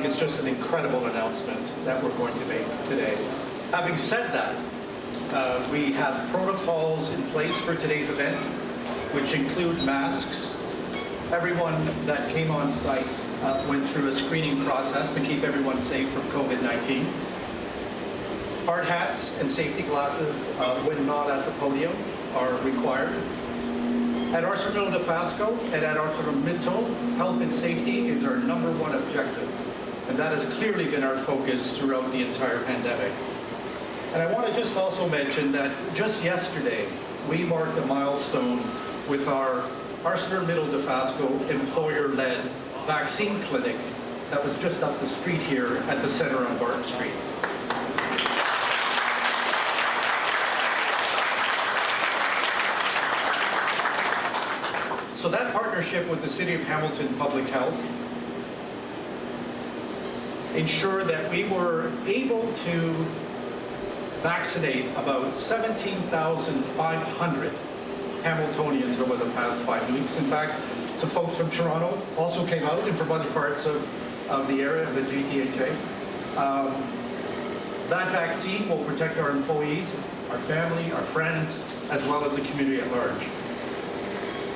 is just an incredible announcement that we're going to make today. Having said that, we have protocols in place for today's event, which include masks. Everyone that came on site went through a screening process to keep everyone safe from COVID-19. Hard hats and safety glasses when not at the podium are required. At ArcelorMittal Dofasco and at ArcelorMittal, health and safety is our #1 objective, and that has clearly been our focus throughout the entire pandemic. And I want to just also mention that just yesterday, we marked a milestone with our ArcelorMittal Dofasco employer-led vaccine clinic that was just up the street here at the center on Barton Street. So that partnership with the City of Hamilton Public Health ensured that we were able to vaccinate about 17,500 Hamiltonians over the past 5 weeks. In fact, some folks from Toronto also came out and from other parts of the area of the GTHA. That vaccine will protect our employees, our family, our friends, as well as the community at large.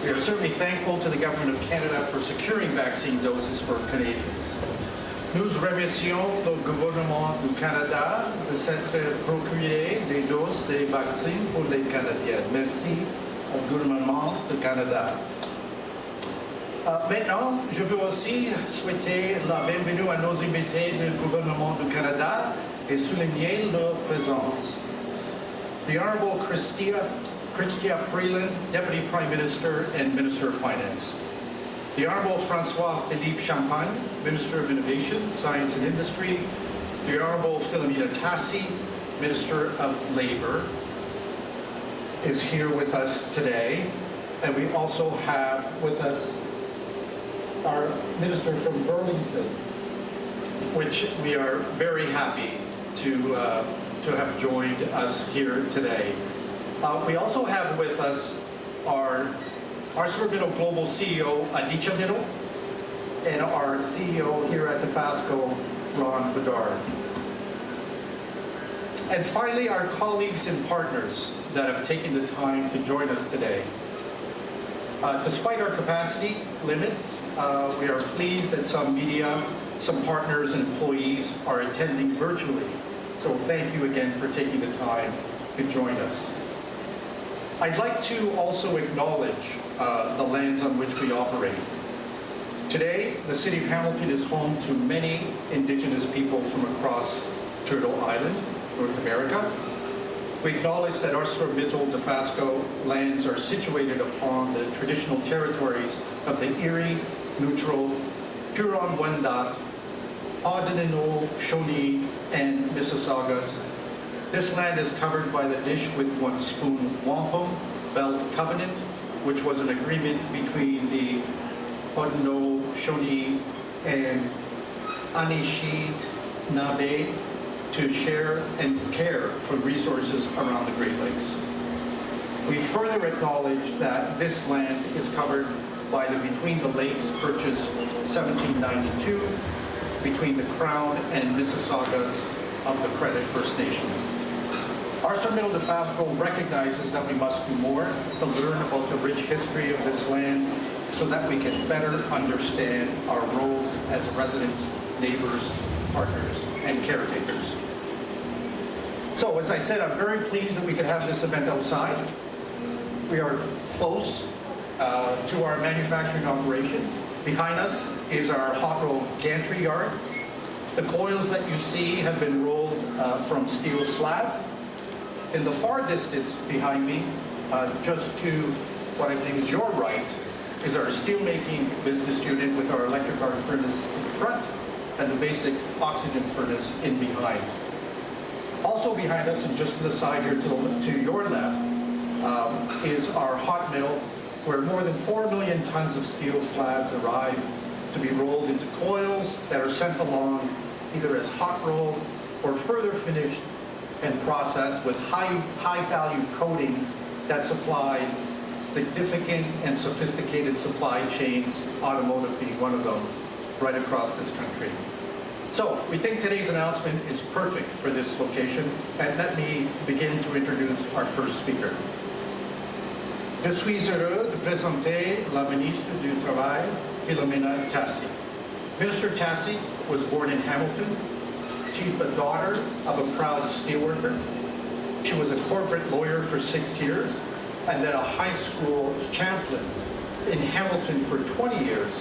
We are certainly thankful to the Government of Canada for securing vaccine doses for Canadians. Nous remercions le gouvernement du Canada de s'être procuré des doses de vaccins pour les Canadiens. Merci au gouvernement du Canada. Maintenant, je veux aussi souhaiter la bienvenue à nos invités du gouvernement du Canada et souligner leur présence. The Honourable Chrystia Freeland, Deputy Prime Minister and Minister of Finance. The Honourable François-Philippe Champagne, Minister of Innovation, Science and Industry. The Honourable Filomena Tassi, Minister of Labour, is here with us today. And we also have with us our Minister from Burlington, which we are very happy to have joined us here today. We also have with us our ArcelorMittal Global CEO, Aditya Mittal, and our CEO here at Dofasco, Ron Bedard. And finally, our colleagues and partners that have taken the time to join us today. Despite our capacity limits, we are pleased that some media, some partners and employees are attending virtually. So thank you again for taking the time to join us. I'd like to also acknowledge the lands on which we operate. Today, the City of Hamilton is home to many Indigenous people from across Turtle Island, North America. We acknowledge that ArcelorMittal Dofasco lands are situated upon the traditional territories of the Erie, Neutral, Huron-Wendat, Haudenosaunee, and Mississaugas. This land is covered by the Dish with One Spoon Wampum Belt Covenant, which was an agreement between the Haudenosaunee and Anishinaabe to share and care for resources around the Great Lakes. We further acknowledge that this land is covered by the Between the Lakes Purchase 1792 between the Crown and Mississaugas of the Credit First Nation. ArcelorMittal Dofasco recognizes that we must do more to learn about the rich history of this land so that we can better understand our roles as residents, neighbors, partners, and caretakers. So, as I said, I'm very pleased that we could have this event outside. We are close to our manufacturing operations. Behind us is our hot roll gantry yard. The coils that you see have been rolled from steel slab. In the far distance behind me, just to what I think is your right, is our steelmaking business unit with our electric arc furnace in front and the basic oxygen furnace in behind. Also behind us, and just to the side here to your left, is our hot mill, where more than 4 million tons of steel slabs arrive to be rolled into coils that are sent along either as hot rolled or further finished and processed with high value coatings that supply significant and sophisticated supply chains, automotive being one of them, right across this country. So we think today's announcement is perfect for this location, and let me begin to introduce our first speaker. Je suis heureux de présenter la ministre du Travail, Filomena Tassi. Minister Tassi was born in Hamilton. She's the daughter of a proud steelworker. She was a corporate lawyer for 6 years, and then a high school chaplain in Hamilton for 20 years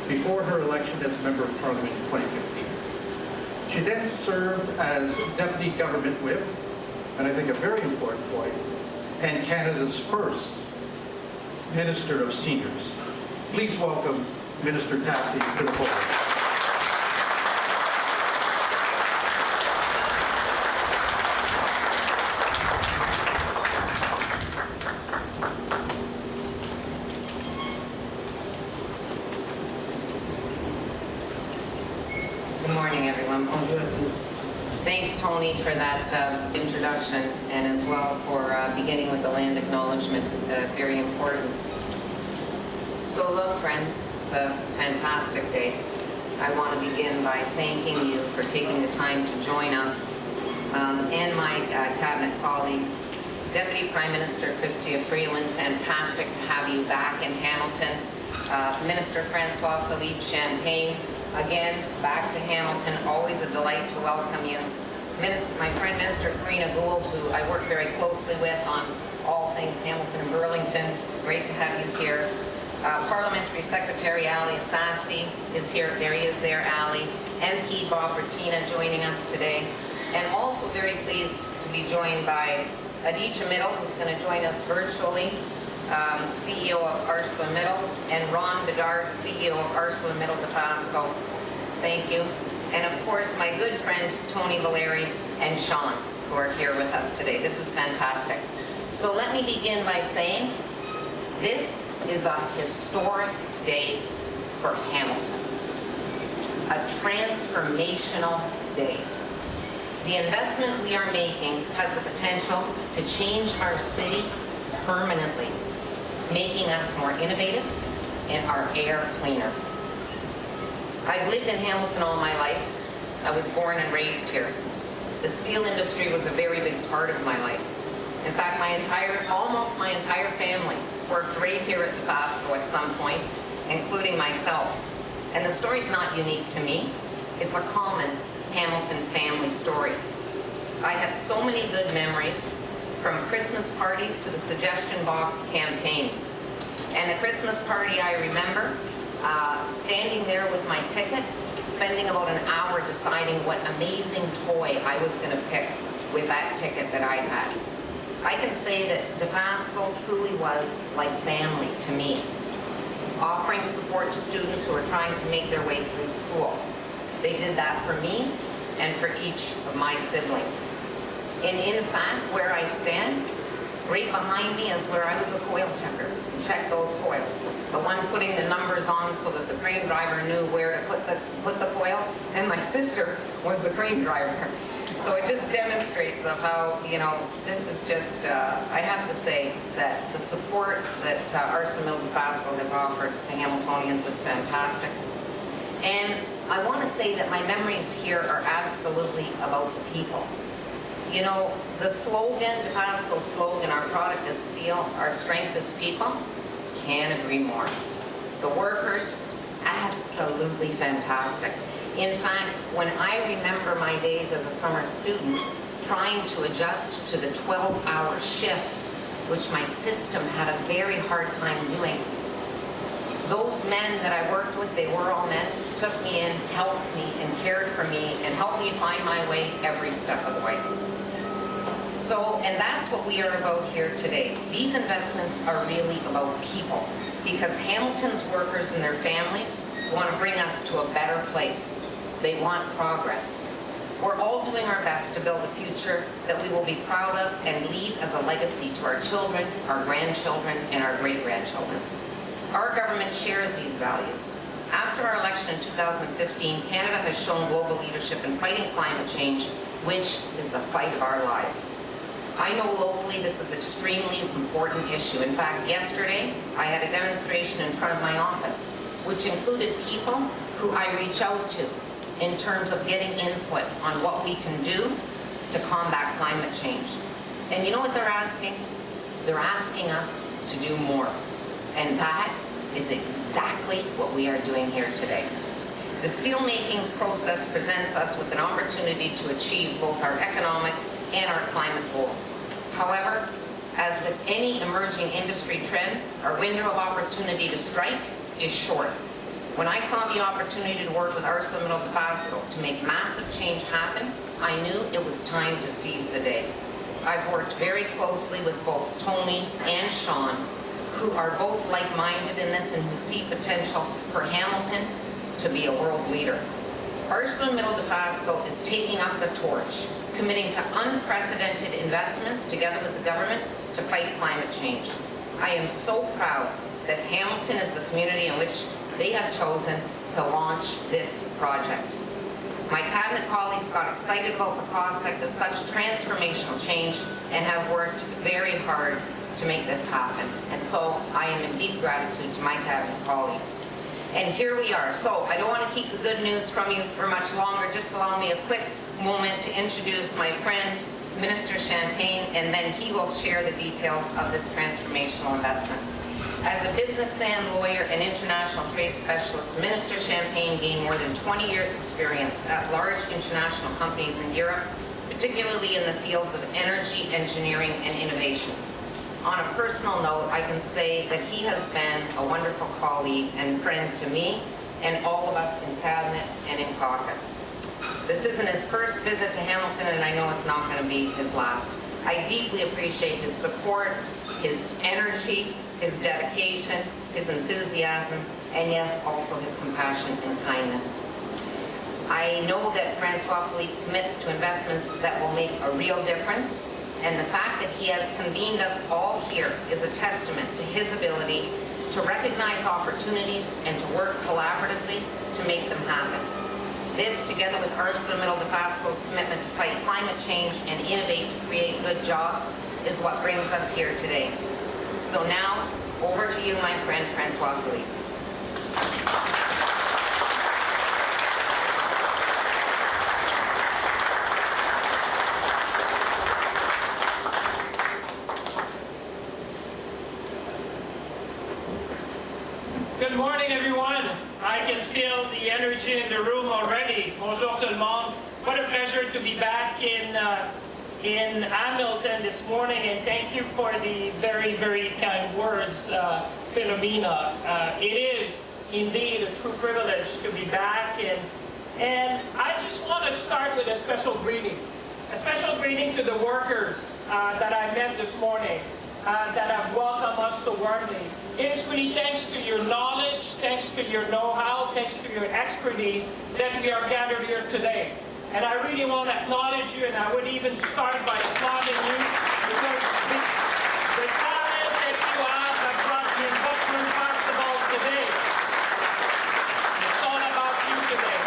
before her election as Member of Parliament in 2015. She then served as Deputy Government Whip, and I think a very important point, and Canada's first Minister of Seniors. Please welcome Minister Tassi to the podium. Good morning, everyone. Bonjour à tous. Thanks, Tony, for that introduction, and as well for beginning with the land acknowledgement. Very important. So look, friends, it's a fantastic day. I want to begin by thanking you for taking the time to join us and my cabinet colleagues. Deputy Prime Minister Chrystia Freeland, fantastic to have you back in Hamilton. Minister François-Philippe Champagne, again, back to Hamilton. Always a delight to welcome you. My friend Minister Karina Gould, who I work very closely with on all things Hamilton and Burlington. Great to have you here. Parliamentary Secretary Ali Assassi is here. There he is there, Ali. MP Bob Bertina joining us today. And also very pleased to be joined by Aditya Mittal, who's going to join us virtually, CEO of ArcelorMittal, and Ron Bedard, CEO of ArcelorMittal Dofasco. Thank you. And of course, my good friend Tony Valeri and Sean, who are here with us today. This is fantastic. So let me begin by saying, this is a historic day for Hamilton. A transformational day. The investment we are making has the potential to change our city permanently, making us more innovative and our air cleaner. I've lived in Hamilton all my life. I was born and raised here. The steel industry was a very big part of my life. In fact, almost my entire family worked right here at Dofasco at some point, including myself. And the story's not unique to me. It's a common Hamilton family story. I have so many good memories, from Christmas parties to the suggestion box campaign. And the Christmas party I remember, standing there with my ticket, spending about an hour deciding what amazing toy I was going to pick with that ticket that I had. I can say that Dofasco truly was like family to me, offering support to students who are trying to make their way through school. They did that for me and for each of my siblings. And in fact, where I stand, right behind me is where I was a coil checker. Check those coils. The one putting the numbers on so that the crane driver knew where to put the coil, and my sister was the crane driver. So it just demonstrates of how, this is just, I have to say that the support that ArcelorMittal Dofasco has offered to Hamiltonians is fantastic. And I want to say that my memories here are absolutely about the people. The slogan, Dofasco's slogan, our product is steel, our strength is people, can't agree more. The workers, absolutely fantastic. In fact, when I remember my days as a summer student, trying to adjust to the 12-hour shifts, which my system had a very hard time doing, those men that I worked with, they were all men, took me in, helped me, and cared for me, and helped me find my way every step of the way. So, and that's what we are about here today. These investments are really about people, because Hamilton's workers and their families want to bring us to a better place. They want progress. We're all doing our best to build a future that we will be proud of and leave as a legacy to our children, our grandchildren, and our great-grandchildren. Our government shares these values. After our election in 2015, Canada has shown global leadership in fighting climate change, which is the fight of our lives. I know locally this is an extremely important issue. In fact, yesterday I had a demonstration in front of my office, which included people who I reach out to in terms of getting input on what we can do to combat climate change. And you know what they're asking? They're asking us to do more. And that is exactly what we are doing here today. The steelmaking process presents us with an opportunity to achieve both our economic and our climate goals. However, as with any emerging industry trend, our window of opportunity to strike is short. When I saw the opportunity to work with ArcelorMittal Dofasco to make massive change happen, I knew it was time to seize the day. I've worked very closely with both Tony and Sean, who are both like-minded in this and who see potential for Hamilton to be a world leader. ArcelorMittal Dofasco is taking up the torch, committing to unprecedented investments together with the government to fight climate change. I am so proud that Hamilton is the community in which they have chosen to launch this project. My cabinet colleagues got excited about the prospect of such transformational change and have worked very hard to make this happen. And so I am in deep gratitude to my cabinet colleagues. And here we are. So I don't want to keep the good news from you for much longer. Just allow me a quick moment to introduce my friend, Minister Champagne, and then he will share the details of this transformational investment. As a businessman, lawyer, and international trade specialist, Minister Champagne gained more than 20 years' experience at large international companies in Europe, particularly in the fields of energy, engineering, and innovation. On a personal note, I can say that he has been a wonderful colleague and friend to me and all of us in Cabinet and in caucus. This isn't his first visit to Hamilton, and I know it's not going to be his last. I deeply appreciate his support, his energy, his dedication, his enthusiasm, and yes, also his compassion and kindness. I know that François-Philippe commits to investments that will make a real difference, and the fact that he has convened us all here is a testament to his ability to recognize opportunities and to work collaboratively to make them happen. This, together with ArcelorMittal Dofasco's commitment to fight climate change and innovate to create good jobs, is what brings us here today. So now, over to you, my friend François-Philippe. Good morning, everyone. I can feel the energy in the room already. Bonjour tout le monde. What a pleasure to be back in Hamilton this morning, and thank you for the very, very kind words, Filomena. It is indeed a true privilege to be back, and I just want to start with a special greeting. A special greeting to the workers that I met this morning, that have welcomed us so warmly. It's really thanks to your knowledge, thanks to your know-how, thanks to your expertise that we are gathered here today. And I really want to acknowledge you, and I would even start by applauding you, because the talent that you have that brought the investment possible today. It's all about you today.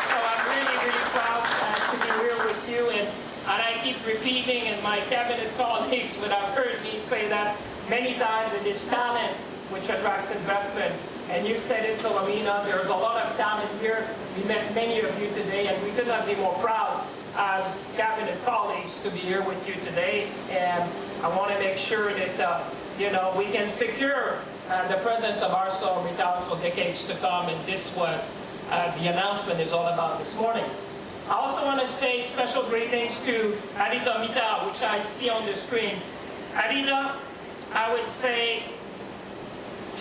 So I'm really, really proud to be here with you, and I keep repeating, and my cabinet colleagues would have heard me say that many times, it is talent which attracts investment. And you said it, Filomena, there's a lot of talent here. We met many of you today, and we could not be more proud as cabinet colleagues to be here with you today. And I want to make sure that we can secure the presence of ArcelorMittal for decades to come, and this was the announcement is all about this morning. I also want to say special greetings to Adita Mita, which I see on the screen. Adita, I would say,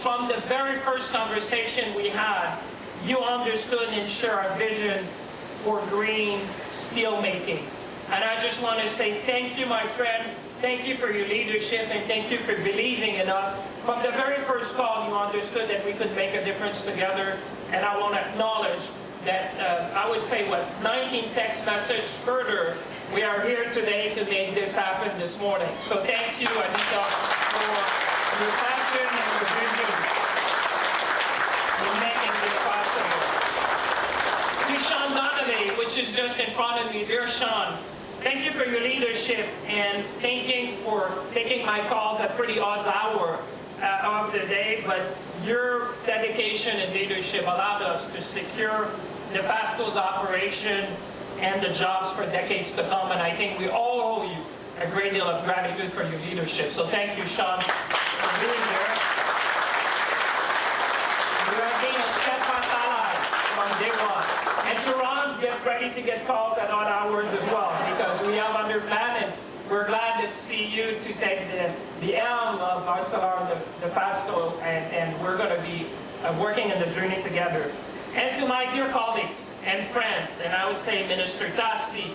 from the very first conversation we had, you understood and share our vision for green steel making. And I just want to say thank you, my friend. Thank you for your leadership, and thank you for believing in us. From the very first call, you understood that we could make a difference together. And I want to acknowledge that, I would say, 19 text message further, we are here today to make this happen this morning. So thank you, Anita, for your passion and your vision in making this possible. To Sean Donnelly, which is just in front of me, dear Sean, thank you for your leadership and thanking for taking my calls at pretty odd hour of the day, but your dedication and leadership allowed us to secure Nefasco's operation and the jobs for decades to come. And I think we all owe you a great deal of gratitude for your leadership. So thank you, Sean, for being here. You have been a steadfast ally from day one. And to Ron, get ready to get calls at odd hours as well, because we have under plan, and we're glad to see you to take the helm of Arcelor Nefasco, and we're going to be working in the journey together. And to my dear colleagues and friends, and I would say Minister Tassi,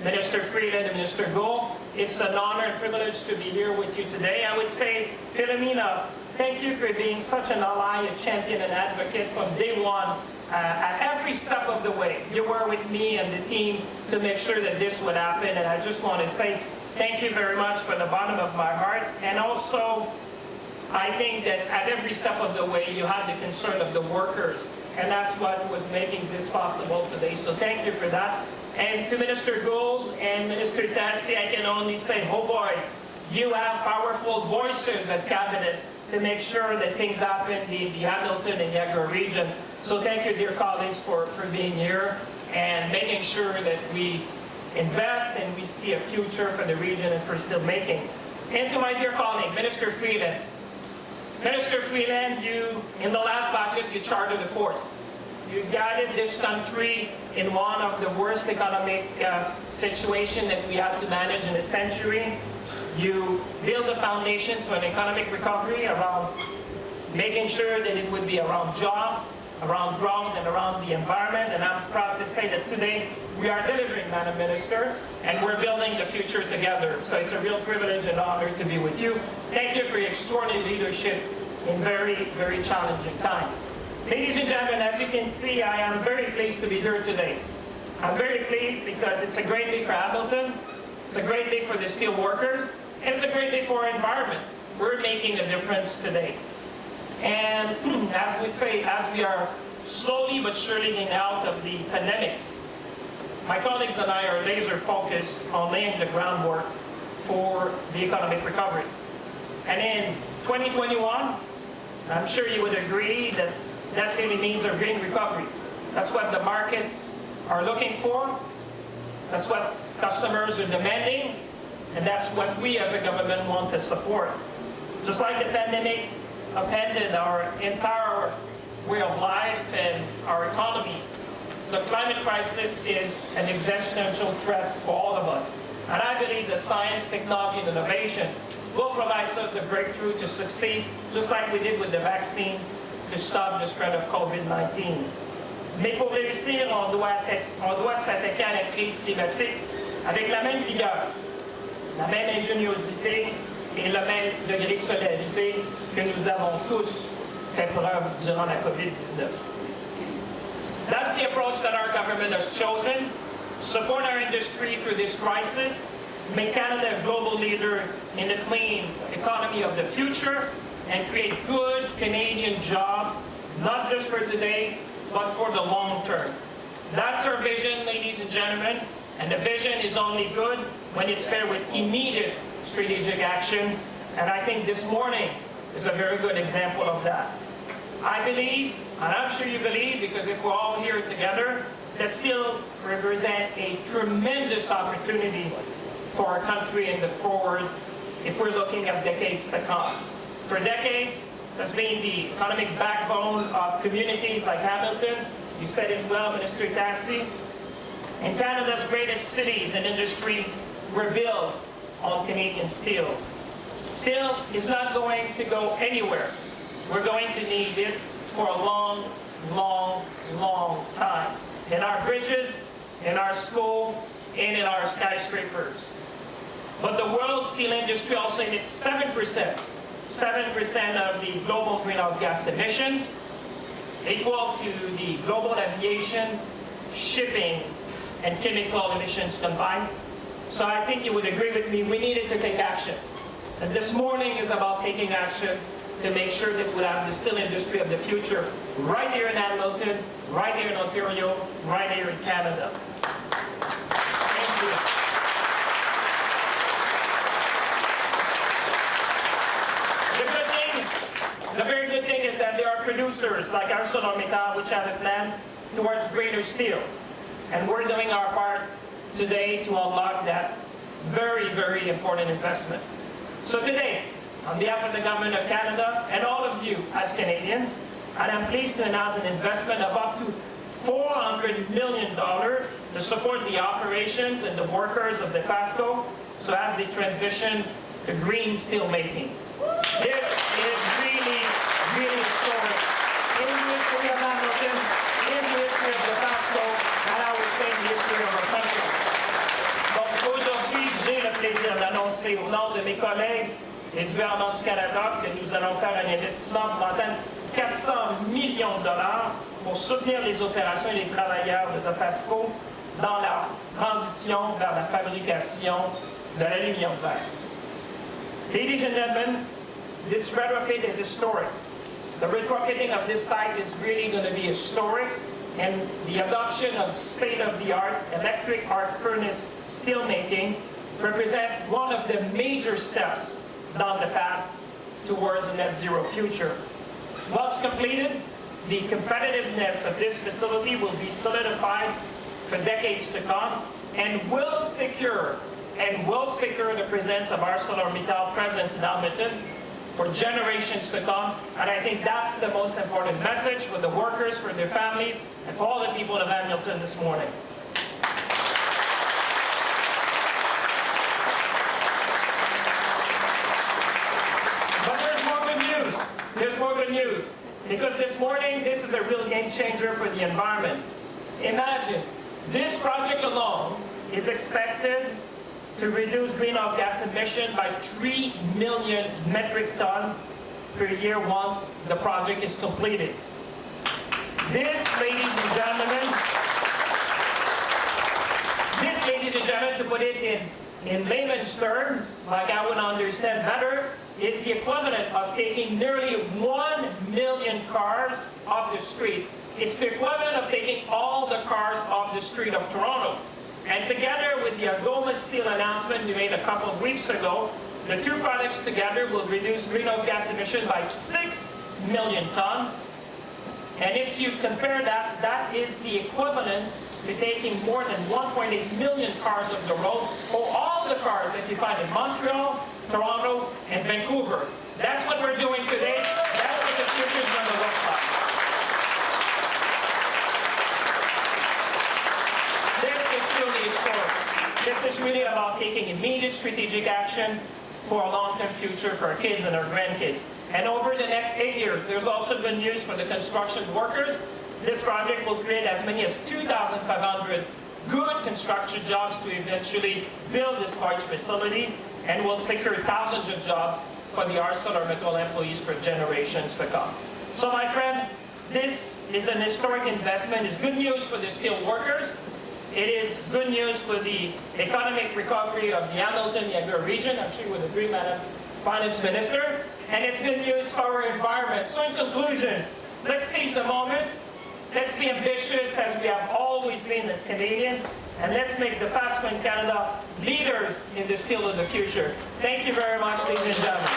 Minister Freeland, and Minister Gould, it's an honor and privilege to be here with you today. I would say, Filomena, thank you for being such an ally, a champion, and advocate from day one. At every step of the way, you were with me and the team to make sure that this would happen, and I just want to say thank you very much from the bottom of my heart. And also, I think that at every step of the way, you had the concern of the workers, and that's what was making this possible today. So thank you for that. And to Minister Gould and Minister Tassi, I can only say, oh boy, you have powerful voices at Cabinet to make sure that things happen in the Hamilton and Niagara region. So thank you, dear colleagues, for being here and making sure that we invest and we see a future for the region and for still making. And to my dear colleague, Minister Freeland. Minister Freeland, you, in the last budget, you charted a course. You guided this country in one of the worst economic situations that we have to manage in a century. You build the foundation for an economic recovery around making sure that it would be around jobs, around growth, and around the environment. And I'm proud to say that today we are delivering, Madam Minister, and we're building the future together. So it's a real privilege and honor to be with you. Thank you for your extraordinary leadership in very, very challenging time. Ladies and gentlemen, as you can see, I am very pleased to be here today. I'm very pleased because it's a great day for Hamilton, it's a great day for the steel workers, and it's a great day for our environment. We're making a difference today. And as we say, as we are slowly but surely getting out of the pandemic, my colleagues and I are laser focused on laying the groundwork for the economic recovery. And in 2021, I'm sure you would agree that that really means a green recovery. That's what the markets are looking for. That's what customers are demanding. And that's what we as a government want to support. Just like the pandemic upended our entire way of life and our economy, the climate crisis is an existential threat for all of us. And I believe that science, technology, and innovation will provide us the breakthrough to succeed, just like we did with the vaccine to stop the spread of COVID-19. Mais pour réussir, on doit s'attaquer à la crise climatique avec la même vigueur, la même ingéniosité et le même degré de solidarité que nous avons tous fait preuve durant la COVID-19. That's the approach that our government has chosen, support our industry through this crisis, make Canada a global leader in the clean economy of the future, and create good Canadian jobs, not just for today, but for the long term. That's our vision, ladies and gentlemen, and the vision is only good when it's paired with immediate strategic action, and I think this morning is a very good example of that. I believe, and I'm sure you believe, because if we're all here together, that still represent a tremendous opportunity for our country in the forward if we're looking at decades to come. For decades, it has been the economic backbone of communities like Hamilton. You said it well, Minister Tassi. And Canada's greatest cities and industry were built on Canadian steel. Steel is not going to go anywhere. We're going to need it for a long, long, long time. In our bridges, in our school, and in our skyscrapers. But the world's steel industry also emits 7% of the global greenhouse gas emissions, equal to the global aviation, shipping, and chemical emissions combined. So I think you would agree with me, we needed to take action. And this morning is about taking action to make sure that we have the steel industry of the future right here in Hamilton, right here in Ontario, right here in Canada. Thank you. The very good thing is that there are producers like ArcelorMittal which have a plan towards greater steel. And we're doing our part today to unlock that very, very important investment. So today, on behalf of the Government of Canada and all of you as Canadians, and I'm pleased to announce an investment of up to $400 million to support the operations and the workers of the FASCO so as they transition to green steel making. This is really, really historic in the history of Hamilton, in the history of the FASCO, and I would say in the history of our country. Donc aujourd'hui, j'ai le plaisir d'annoncer au nom de mes collègues et du gouvernement du Canada que nous allons faire un investissement pour atteindre 400 millions de dollars pour soutenir les opérations et les travailleurs de Dofasco dans la transition vers la fabrication de l'aluminium vert. Ladies and gentlemen, this retrofit is historic. The retrofitting of this site is really going to be historic, and the adoption of state-of-the-art electric arc furnace steelmaking represent one of the major steps down the path towards a net zero future. Once completed, the competitiveness of this facility will be solidified for decades to come and will secure the presence of ArcelorMittal presence in Hamilton for generations to come. And I think that's the most important message for the workers, for their families, and for all the people of Hamilton this morning. But there's more good news. There's more good news. Because this morning, this is a real game changer for the environment. Imagine, this project alone is expected to reduce greenhouse gas emission by 3 million metric tons per year once the project is completed. This, ladies and gentlemen, to put it in layman's terms, like I would understand better, is the equivalent of taking nearly 1 million cars off the street. It's the equivalent of taking all the cars off the street of Toronto. And together with the Algoma Steel announcement we made a couple of weeks ago, the two products together will reduce greenhouse gas emission by 6 million tons. And if you compare that, that is the equivalent to taking more than 1.8 million cars off the road, or all the cars that you find in Montreal, Toronto, and Vancouver. That's what we're doing today. That's what the future is going to look like. This is truly historic. This is really about taking immediate strategic action for a long-term future for our kids and our grandkids. And over the next 8 years, there's also good news for the construction workers. This project will create as many as 2,500 good construction jobs to eventually build this large facility, and will secure thousands of jobs for the ArcelorMittal employees for generations to come. So my friend, this is an historic investment. It's good news for the steel workers. It is good news for the economic recovery of the Hamilton-Niagara region. I'm sure you would agree, Madam Finance Minister. And it's good news for our environment. So in conclusion, let's seize the moment. Let's be ambitious as we have always been as Canadians, and let's make the FASCO in Canada leaders in the steel of the future. Thank you very much, ladies and gentlemen.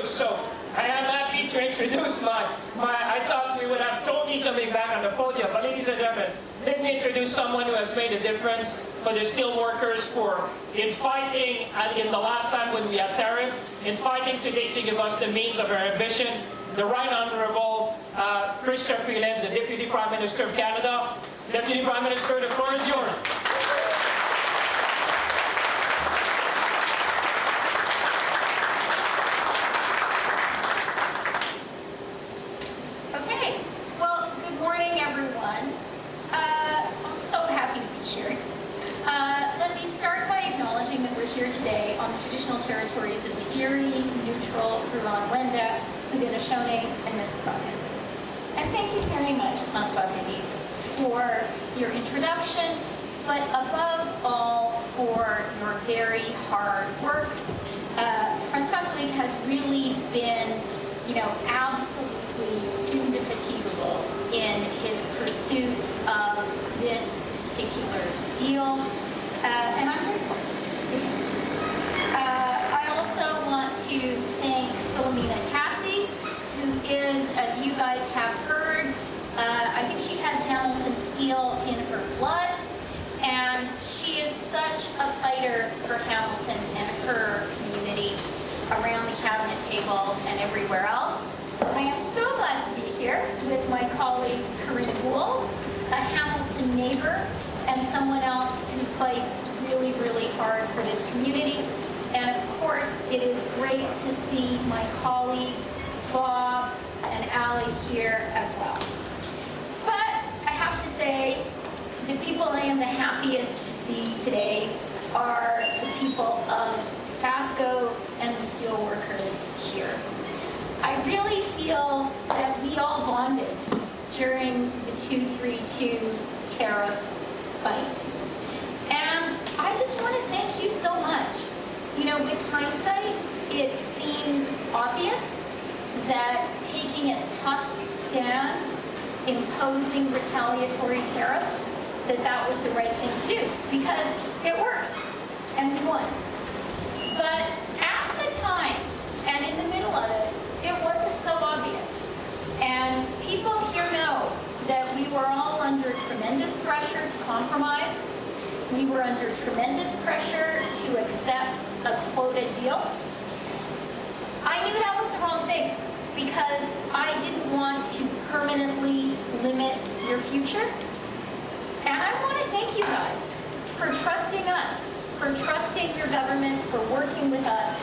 So I am happy to introduce I thought we would have Tony coming back on the podium, but ladies and gentlemen, let me introduce someone who has made a difference for the steel workers in fighting, and in the last time when we had tariff, in fighting today to give us the means of our ambition, the Right Honourable Chrystia Freeland, the Deputy Prime Minister of Canada. Deputy Prime Minister, the floor is yours. Territories of the Erie, Neutral, Huron-Wendat, Haudenosaunee, and Mississaugas. And thank you very much, François-Philippe, for your introduction, but above all, for your very hard work. François-Philippe has really been, absolutely pursuit of this particular deal, and I'm grateful to him. I also want to thank Filomena Tassi, who is, as you guys have heard, I think she has Hamilton Steel in her blood, and she is such a fighter for Hamilton and her community around the cabinet table and everywhere else. I am so glad to be here with my colleague Corinna Gould, a Hamilton neighbor and someone else who fights really, really hard for this community. And of course, it is great to see my colleagues Bob and Allie here as well. But I have to say, the people I am the happiest to see today are the people of Pasco and the steelworkers here. I really feel that we all bonded during the 232 tariff fight. And I just want to thank you so much. You know, with hindsight, it seems obvious that taking a tough stand, imposing retaliatory tariffs, that was the right thing to do, because it worked, and we won. But at the time, and in the middle of it, it wasn't so obvious. And people here know that we were all under tremendous pressure to compromise. We were under tremendous pressure to accept a quota deal. I knew that was the wrong thing, because I didn't want to permanently limit your future. And I want to thank you guys for trusting us, for trusting your government, for working with us,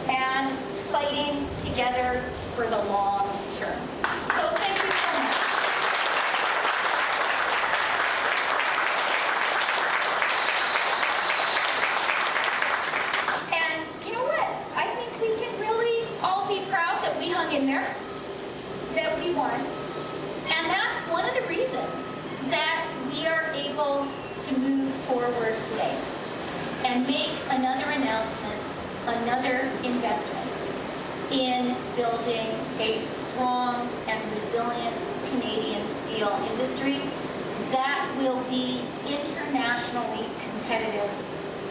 and fighting together for the long term. So thank you so much. And you know what? I think we can really all be proud that we hung in there, that we won. And that's one of the reasons that we are able to move forward today and make another announcement, another investment in building a strong and resilient Canadian steel industry that will be internationally competitive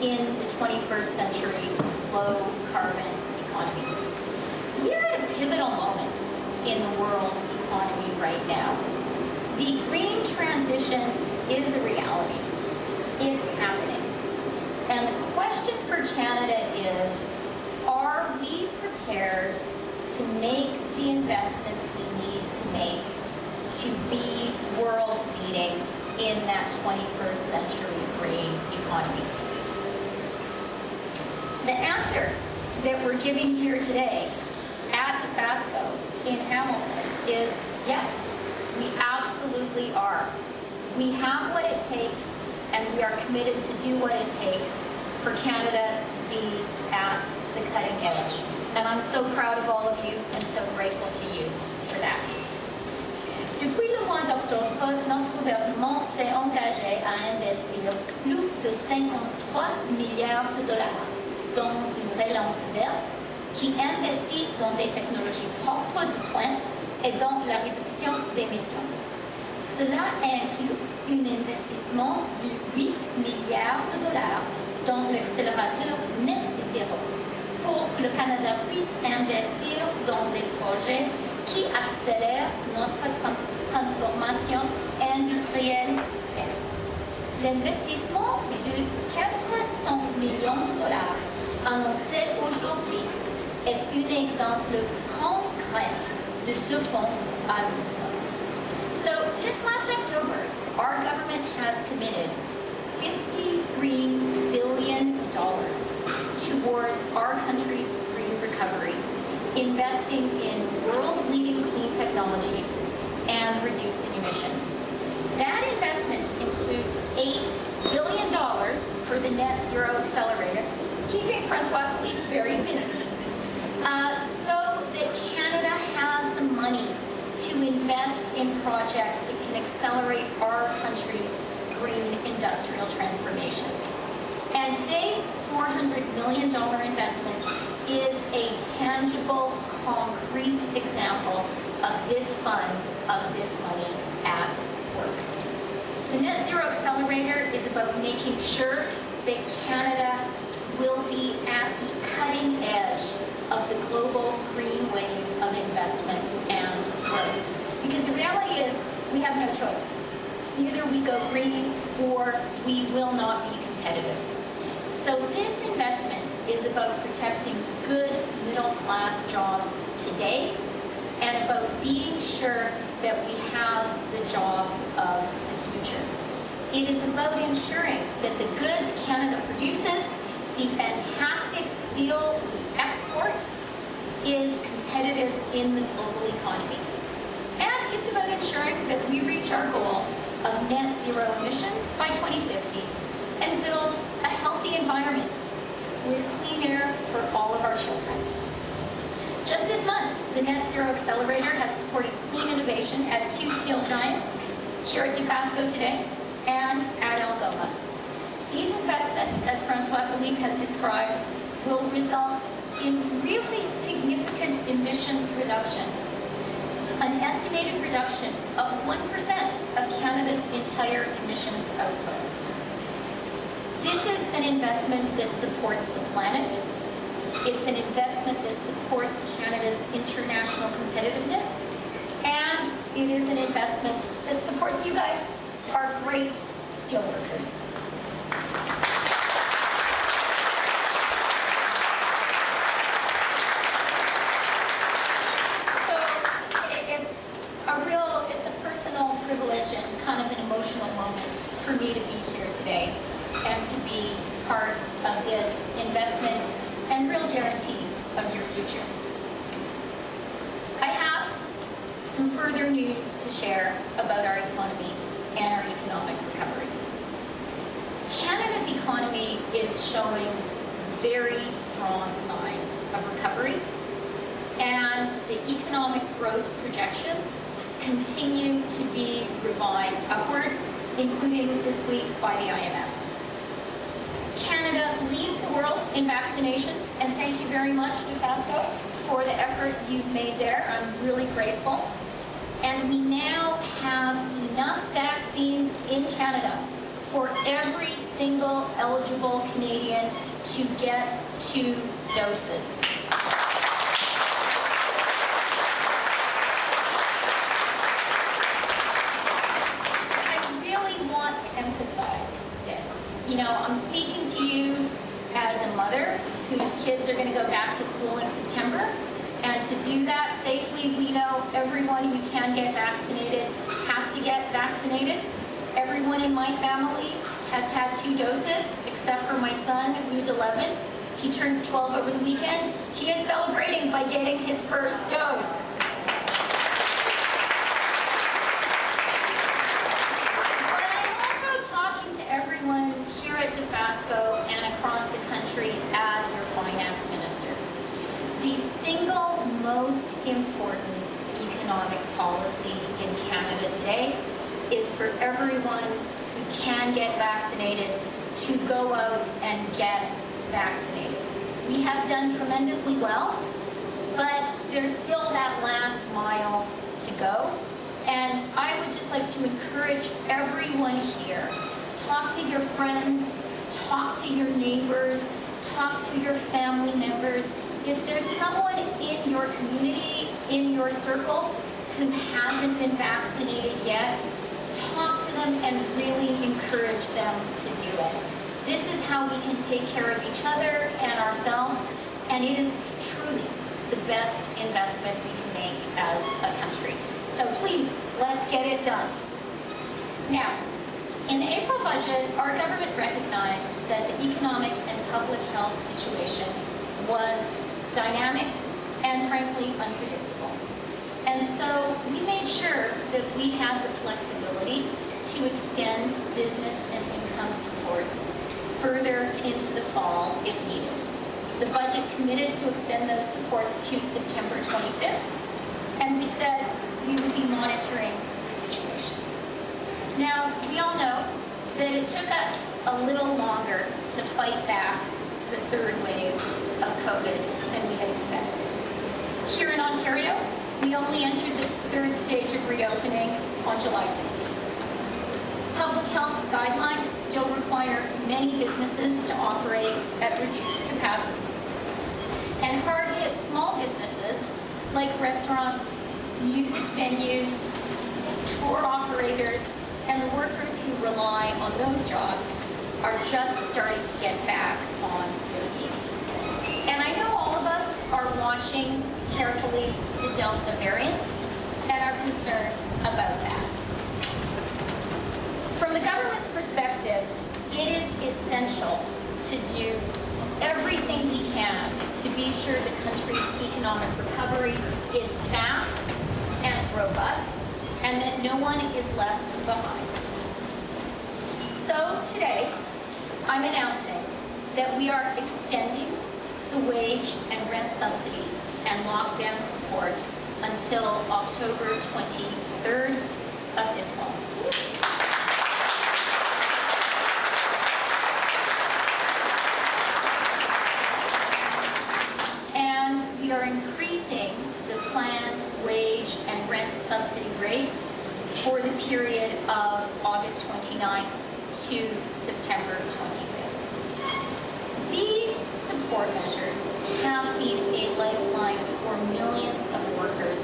in the 21st century low carbon economy. We are at a pivotal moment in the world economy right now. The green transition is a reality. It's happening. And the question for Canada is, are we prepared to make the investments we need to make to be world-leading in that 21st century green economy? The answer that we're giving here today at Pasco in Hamilton is yes. We absolutely are. We have what it takes, and we are committed to do what it takes for Canada to be at the cutting edge. And I'm so proud of all of you and so grateful to you for that. Depuis le mois d'octobre, notre gouvernement s'est engagé à investir plus de 53 milliards de dollars dans une relance verte qui investit dans des technologies propres de pointe et dans la réduction d'émissions. Cela inclut un investissement de 8 milliards de dollars dans l'accélérateur net zéro pour que le Canada puisse investir dans des projets qui accélèrent notre transformation industrielle verte. L'investissement de 400 millions de dollars annoncé aujourd'hui est un exemple concret de ce fonds à l'emploi. So since last October, our government has committed $53 billion towards our country's green recovery, investing in world-leading clean technologies and reducing emissions. That investment includes $8 billion for the Net Zero Accelerator, keeping François-Philippe very busy, so that Canada has the money to invest in projects that can accelerate our country's green industrial transformation. And today's $400 million investment is a tangible, concrete example of this fund, of this money at work. work. The Net Zero Accelerator is about making sure that Canada will be at the cutting edge of the global green wave of investment and growth. Because the reality is, we have no choice. Either we go green or we will not be competitive. So this investment is about protecting good middle-class jobs today and about being sure that we have the jobs of the future. It is about ensuring that the goods Canada produces, the fantastic steel we export, is competitive in the global economy. And it's about ensuring that we reach our goal of net zero emissions by 2050 and build a healthy environment with clean air for all of our children. Just this month, the Net Zero Accelerator has supported clean innovation at 2 steel giants, here at Dofasco today and at Algoma. These investments, as François-Philippe has described, will result in really significant emissions reduction, an estimated reduction of 1% of Canada's entire emissions output. This is an investment that supports the planet. It's an investment that supports Canada's international competitiveness, and it is an investment that supports you guys, our great steelworkers. It's a personal privilege and kind of an emotional moment for me to be here today and to be part of this investment and real guarantee of your future. I have some further news to share about our economy and our economic recovery. Canada's economy is showing very strong signs of recovery, and the economic growth projections continue to be revised upward, including this week by the IMF. Canada leads the world in vaccination, and thank you very much, Dofasco, for the effort you've made there. I'm really grateful. And we now have enough vaccines in Canada for every single eligible Canadian to get 2 doses. You know, I'm speaking to you as a mother whose kids are going to go back to school in September. And to do that safely, we know everyone who can get vaccinated has to get vaccinated. Everyone in my family has had 2 doses, except for my son, who's 11. He turns 12 over the weekend. He is celebrating by getting his first dose. Everyone here at Dofasco and across the country as your finance minister. The single most important economic policy in Canada today is for everyone who can get vaccinated to go out and get vaccinated. We have done tremendously well, but there's still that last mile to go. And I would just like to encourage everyone here, talk to your friends, talk to your neighbors, talk to your family members. If there's someone in your community, in your circle, who hasn't been vaccinated yet, talk to them and really encourage them to do it. This is how we can take care of each other and ourselves, and it is truly the best investment we can make as a country. So please, let's get it done. Now, in the April budget, our government recognized that the economic and public health situation was dynamic and frankly unpredictable. And so we made sure that we had the flexibility to extend business and income supports further into the fall if needed. The budget committed to extend those supports to September 25th, and we said we would be monitoring the situation. Now, we all know that it took us a little longer to fight back the 3rd wave of COVID than we had expected. Here in Ontario, we only entered this 3rd stage of reopening on July 16th. guidelines still require many businesses to operate at reduced capacity. And hard hit small businesses like restaurants, music venues, tour operators, and the workers who rely on those jobs are just starting to get back on their feet. And I know all of us are watching carefully the Delta variant and are concerned about that. From the government's perspective, it is essential to do everything we can to be sure the country's economic recovery is fast and robust, and that no one is left behind. So today, I'm announcing that we are extending the wage and rent subsidies and lockdown support until October 23rd of this fall. And we are increasing the planned wage and rent subsidy rates for the period of August 29th to September 25th. These support measures have been a lifeline for millions of workers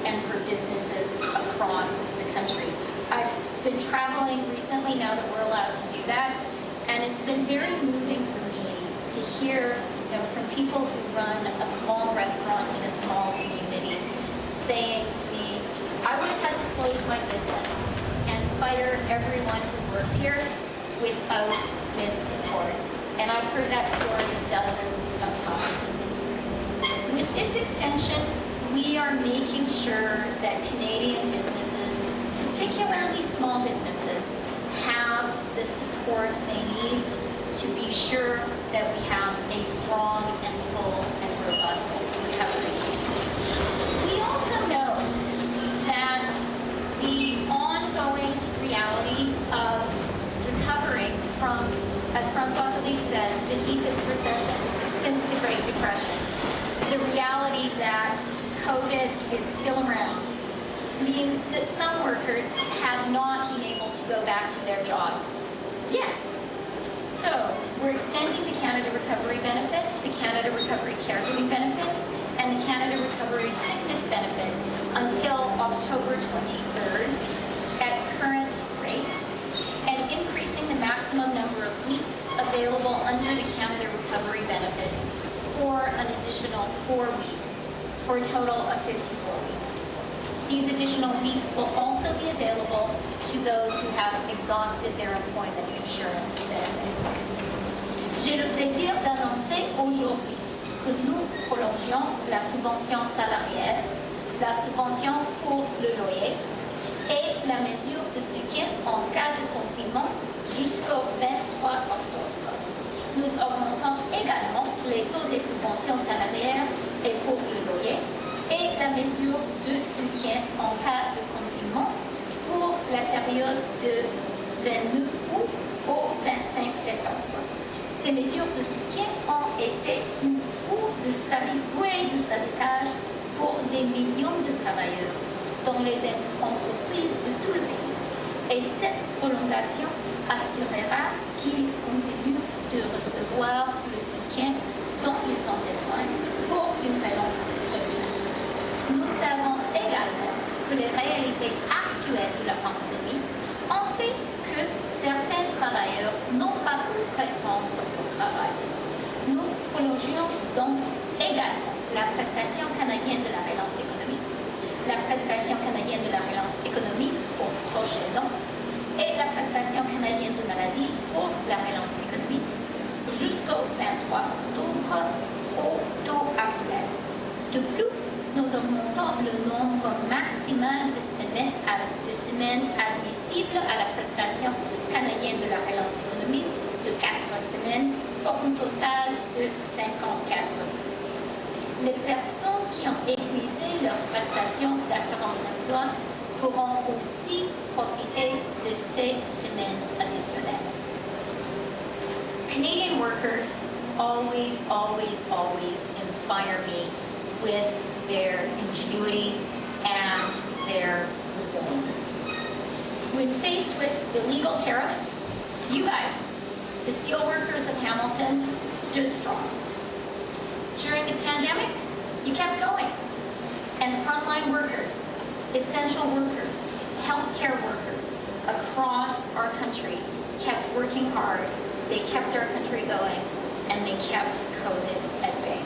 and for businesses across the country. I've been traveling recently now that we're allowed to do that, and it's been very moving for me to hear, from people who run a small restaurant in a small community saying to me, I would have had to close my business and fire everyone who works here without this support. And I've heard that story dozens of times. With this extension, we are making sure that Canadian businesses, particularly small businesses, have the support they need to be sure that we have a strong and full and robust recovery. We also know that the ongoing reality of recovering from, as François-Philippe said, the deepest recession since the Great Depression, the reality that COVID is still around, means that some workers have not been able to go back to their jobs yet. So we're extending the Canada Recovery Benefit, the Canada Recovery Caregiving Benefit, and the Canada Recovery Sickness Benefit until October 23rd at current rates, and increasing the maximum number of weeks available under the Canada Recovery Benefit for an additional 4 weeks, for a total of 54 weeks. These additional weeks will also be available to those who have exhausted their employment insurance benefits. J'ai le plaisir d'annoncer aujourd'hui que nous prolongions la subvention salariale, la subvention pour le loyer et la mesure de soutien en cas de confinement jusqu'au 23 octobre. Nous augmentons également les taux des subventions salariales et pour le loyer et la mesure de soutien en cas de confinement pour la période de 29 août au 25 septembre. Ces mesures de soutien ont été un coup de salutage pour des millions de travailleurs dans les entreprises de tout le pays. Et cette prolongation assurera qu'ils continuent de recevoir le soutien dont ils ont besoin pour une relance solide. Nous savons également que les réalités actuelles de la pandémie ont fait que certains travailleurs n'ont pas pu reprendre au travail. Nous prolongeons donc également la prestation canadienne de la relance économique, la prestation canadienne de la relance économique pour proches aidants et la prestation canadienne de maladie pour la relance économique jusqu'au 23 octobre au taux actuel. De plus, nous augmentons le nombre maximal de semaines admissibles à la prestation canadienne de la relance économique de 4 semaines pour un total de 54 semaines. Les personnes qui ont épuisé leur prestation d'assurance-emploi pourront aussi profiter de ces semaines additionnelles. Canadian workers always inspire me with their ingenuity and their resilience. When faced with illegal tariffs You guys, the steelworkers of Hamilton, stood strong. During the pandemic, you kept going. And frontline workers, essential workers, healthcare workers across our country kept working hard. They kept our country going, and they kept COVID at bay.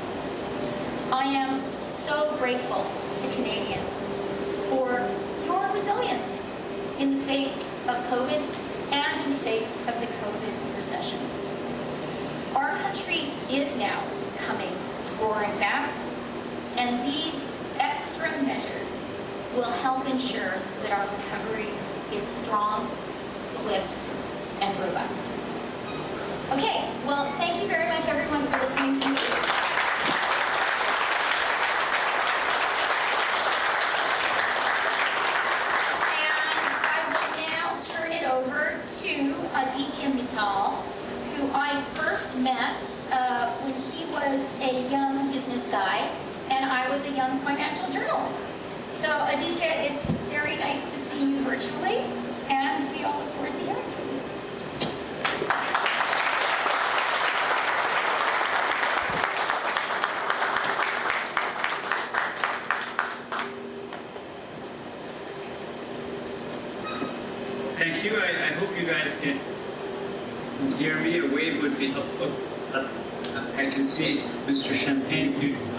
I am so grateful to Canadians for your resilience in the face of COVID and in the face of the COVID recession. Our country is now coming roaring back, and these extra measures will help ensure that our recovery is strong, swift, and robust. Okay, well, thank you very much, everyone, for listening to me. To Aditya Mittal, who I first met when he was a young business guy and I was a young financial journalist. So Aditya, it's very nice to see you virtually, and we all look forward to hearing from you. Thank you. I hope you guys can hear me. A wave would be helpful. I can see Mr. Champagne, please.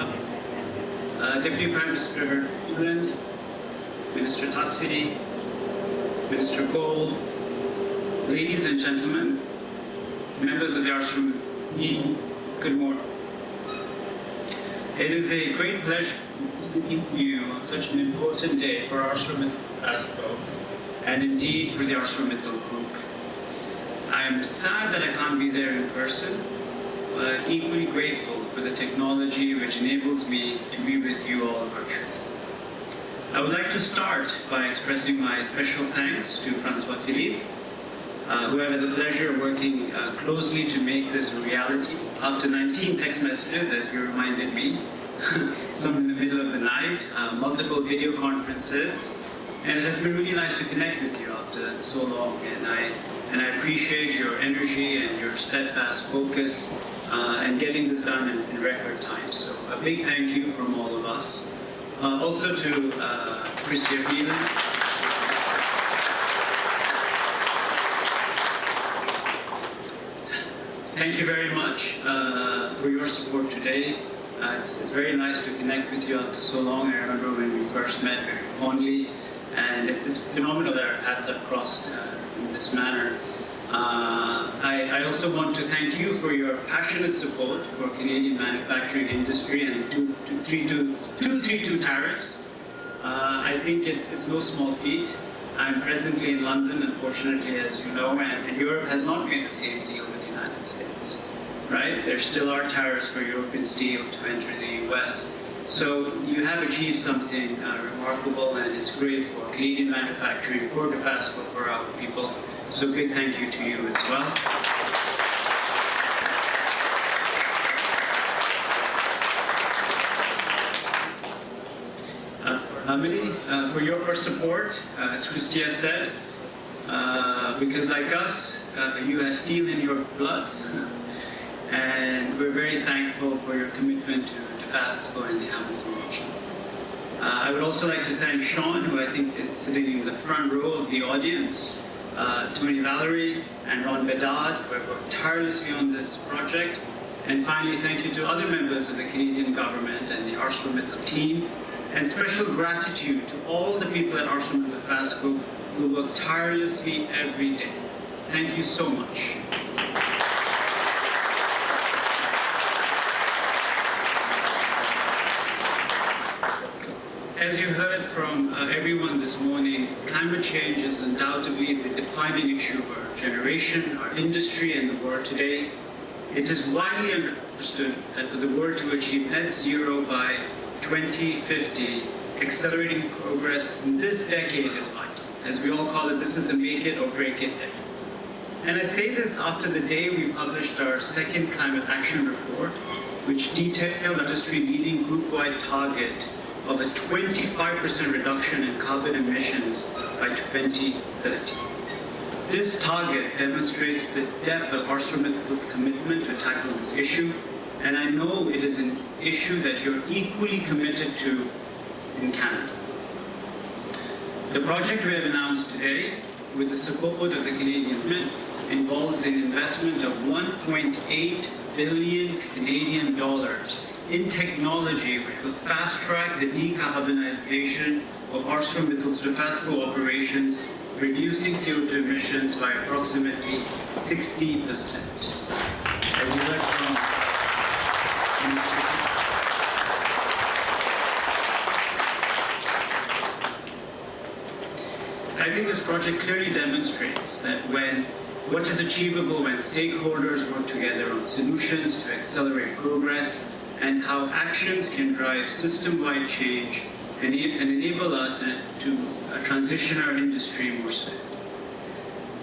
Deputy Prime Minister Freeland, Minister Tassi, Minister Cole, ladies and gentlemen, members of the Arshram team, good morning. It is a great pleasure speaking to you on such an important day for Arshram Pasco, and indeed for the ArcelorMittal Group. I am sad that I can't be there in person, but equally grateful for the technology which enables me to be with you all virtually. I would like to start by expressing my special thanks to François-Philippe, who I had the pleasure of working closely to make this a reality. After 19 text messages, as you reminded me, some in the middle of the night, multiple video conferences, and it has been really nice to connect with you after so long, and I appreciate your energy and your steadfast focus and getting this done in record time. So a big thank you from all of us. Also to Chrystia Freeland. Thank you very much for your support today. It's very nice to connect with you after so long. I remember when we first met very fondly. And it's phenomenal that our paths have crossed in this manner. I also want to thank you for your passionate support for Canadian manufacturing industry and 232 tariffs. I think it's no small feat. I'm presently in London, unfortunately, as you know, and Europe has not made the same deal with the United States, right? There still are tariffs for European steel to enter the US. So you have achieved something remarkable, and it's great for Canadian manufacturing, for Dofasco, for our people. So big thank you to you as well. For your support, as Chrystia said, because like us, you have steel in your blood, and we're very thankful for your commitment to Dofasco and the Hamilton region. I would also like to thank Sean, who I think is sitting in the front row of the audience, Tony Valerie and Ron Bedard, who have worked tirelessly on this project. And finally, thank you to other members of the Canadian government and the ArcelorMittal team, and special gratitude to all the people at ArcelorMittal Dofasco who work tirelessly every day. Thank you so much. As you heard from everyone this morning, climate change is undoubtedly the defining issue of our generation, our industry, and the world today. It is widely understood that for the world to achieve net zero by 2050, accelerating progress in this decade is vital. As we all call it, this is the make it or break it day. And I say this after the day we published our second climate action report, which detailed industry-leading group-wide target of a 25% reduction in carbon emissions by 2030. This target demonstrates the depth of ArcelorMittal's commitment to tackle this issue, and I know it is an issue that you're equally committed to in Canada. The project we have announced today, with the support of the Canadian government, involves an investment of 1.8 billion Canadian dollars in technology which will fast-track the decarbonization of ArcelorMittal's Dofasco operations, reducing CO2 emissions by approximately 60%. As you heard from I think this project clearly demonstrates that what is achievable when stakeholders work together on solutions to accelerate progress, and how actions can drive system-wide change and enable us to transition our industry more swiftly.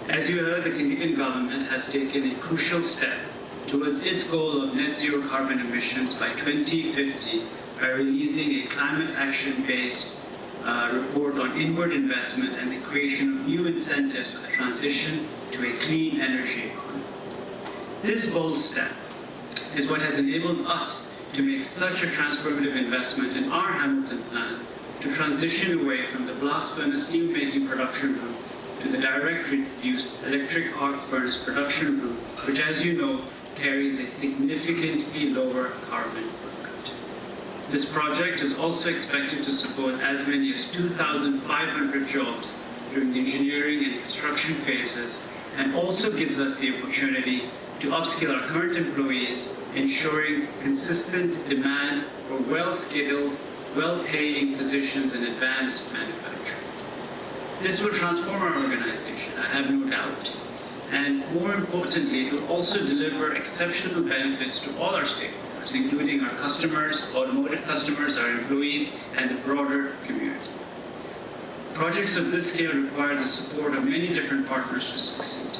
As you heard, the Canadian government has taken a crucial step towards its goal of net zero carbon emissions by 2050 by releasing a climate action-based report on inward investment and the creation of new incentives for the transition to a clean energy economy. This bold step is what has enabled us to make such a transformative investment in our Hamilton plant to transition away from the blast furnace steelmaking production route to the direct reduced electric arc furnace production route, which, as you know, carries a significantly lower carbon footprint. This project is also expected to support as many as 2,500 jobs during the engineering and construction phases, and also gives us the opportunity to upskill our current employees, ensuring consistent demand for well-skilled, well-paying positions in advanced manufacturing. This will transform our organization, I have no doubt. And more importantly, it will also deliver exceptional benefits to all our stakeholders, including our customers, automotive customers, our employees, and the broader community. Projects of this scale require the support of many different partners to succeed.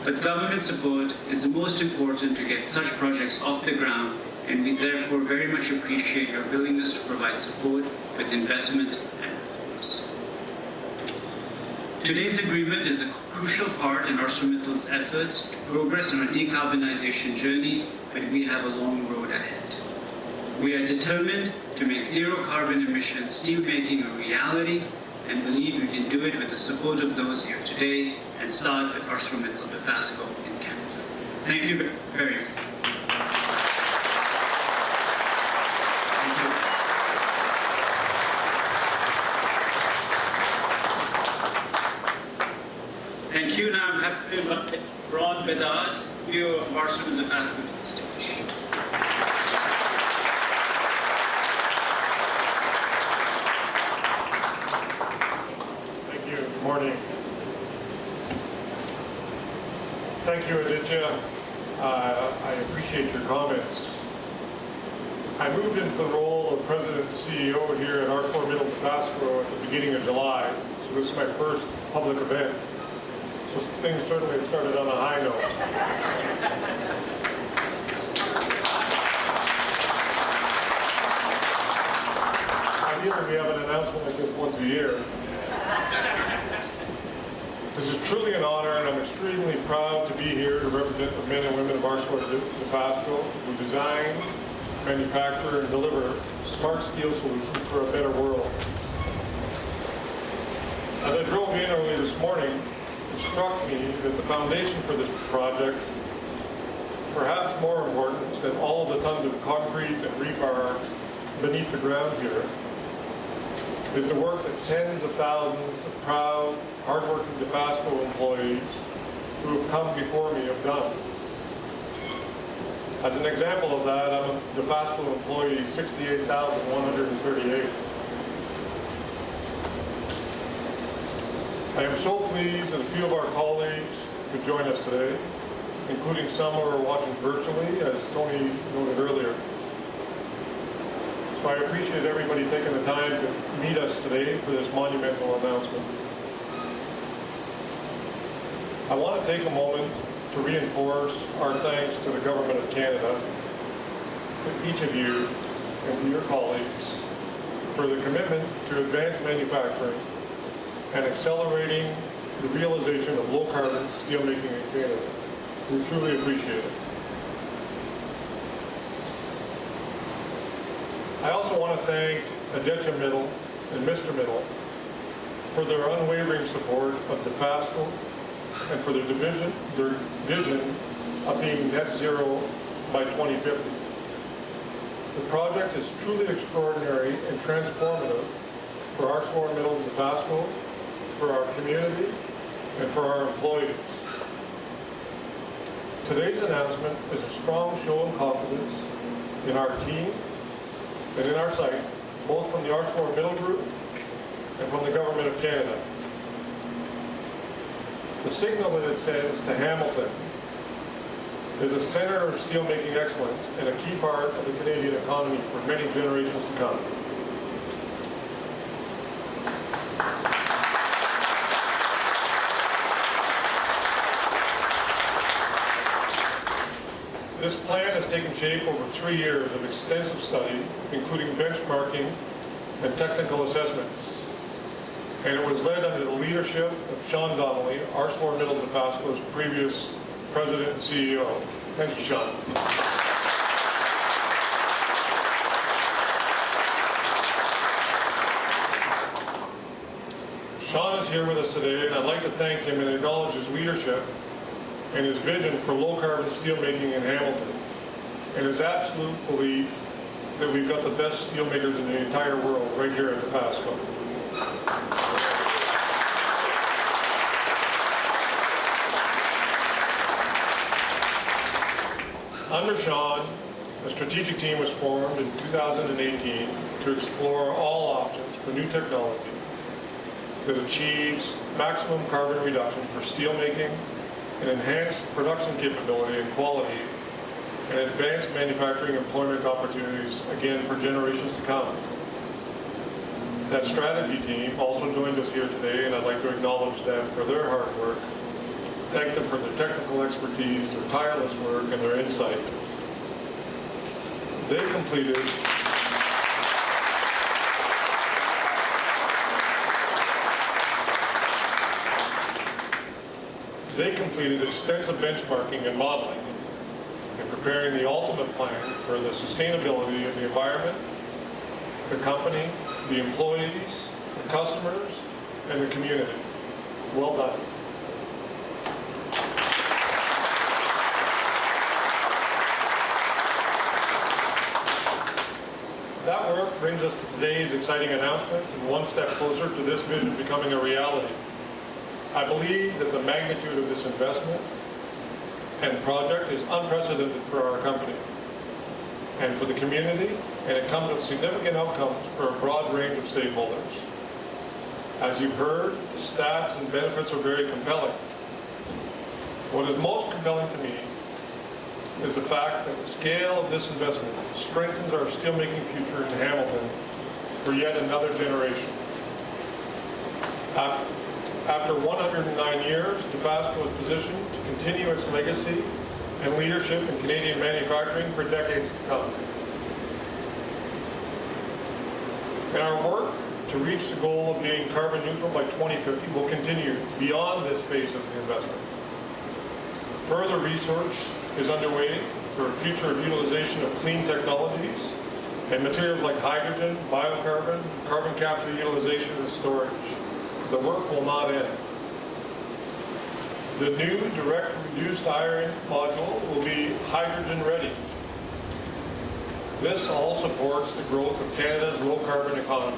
But government support is the most important to get such projects off the ground, and we therefore very much appreciate your willingness to provide support with investment and reforms. Today's agreement is a crucial part in ArcelorMittal's efforts to progress on our decarbonization journey, but we have a long road ahead. We are determined to make zero carbon emission steelmaking a reality, and believe we can do it with the support of those here today, and start with ArcelorMittal Dofasco in Canada. Thank you very much. Thank you. Now I'm happy to invite Ron Bedard, CEO of ArcelorMittal Dofasco, to the stage. Thank you. Good morning. Thank you, Aditya. I appreciate your comments. I moved into the role of President and CEO here at ArcelorMittal Dofasco at the beginning of July, so this is my first public event. So things certainly have started on a high note. Ideally, we have an announcement like this once a year. This is truly an honor, and I'm extremely proud to be here to represent the men and women of ArcelorMittal Dofasco, who design, manufacture, and deliver smart steel solutions for a better world. As I drove in early this morning, it struck me that the foundation for this project, perhaps more important than all of the tons of concrete and rebar beneath the ground here, is the work that tens of thousands of proud, hardworking Dofasco employees who have come before me have done. As an example of that, I'm a Dofasco employee 68,138. I am so pleased that a few of our colleagues could join us today, including some who are watching virtually, as Tony noted earlier. So I appreciate everybody taking the time to meet us today for this monumental announcement. I want to take a moment to reinforce our thanks to the Government of Canada, to each of you and to your colleagues, for the commitment to advanced manufacturing and accelerating the realization of low-carbon steelmaking in Canada. We truly appreciate it. I also want to thank Aditya Middle and Mr. Middle for their unwavering support of Dofasco and for their vision of being net zero by 2050. The project is truly extraordinary and transformative for ArcelorMittal and Dofasco, for our community, and for our employees. Today's announcement is a strong show of confidence in our team and in our site, both from the ArcelorMittal Group and from the Government of Canada. The signal that it sends to Hamilton is a center of steelmaking excellence and a key part of the Canadian economy for many generations to come. This plan has taken shape over 3 years of extensive study, including benchmarking and technical assessments. And it was led under the leadership of Sean Donnelly, ArcelorMittal Dofasco's previous president and CEO. Thank you, Sean. Sean is here with us today, and I'd like to thank him and acknowledge his leadership and his vision for low-carbon steelmaking in Hamilton, and his absolute belief that we've got the best steelmakers in the entire world right here at Dofasco. Under Sean, a strategic team was formed in 2018 to explore all options for new technology that achieves maximum carbon reduction for steelmaking and enhanced production capability and quality and advanced manufacturing employment opportunities, again, for generations to come. That strategy team also joined us here today, and I'd like to acknowledge them for their hard work, thank them for their technical expertise, their tireless work, and their insight. They completed extensive benchmarking and modeling in preparing the ultimate plan for the sustainability of the environment, the company, the employees, the customers, and the community. Well done. That work brings us to today's exciting announcement and one step closer to this vision becoming a reality. I believe that the magnitude of this investment and project is unprecedented for our company and for the community, and it comes with significant outcomes for a broad range of stakeholders. As you've heard, the stats and benefits are very compelling. What is most compelling to me is the fact that the scale of this investment strengthens our steelmaking future in Hamilton for yet another generation. After 109 years, Dofasco is positioned to continue its legacy and leadership in Canadian manufacturing for decades to come. And our work to reach the goal of being carbon neutral by 2050 will continue beyond this phase of the investment. Further research is underway for future utilization of clean technologies and materials like hydrogen, biocarbon, carbon capture utilization and storage. The work will not end. The new direct reduced iron module will be hydrogen ready. This all supports the growth of Canada's low carbon economy.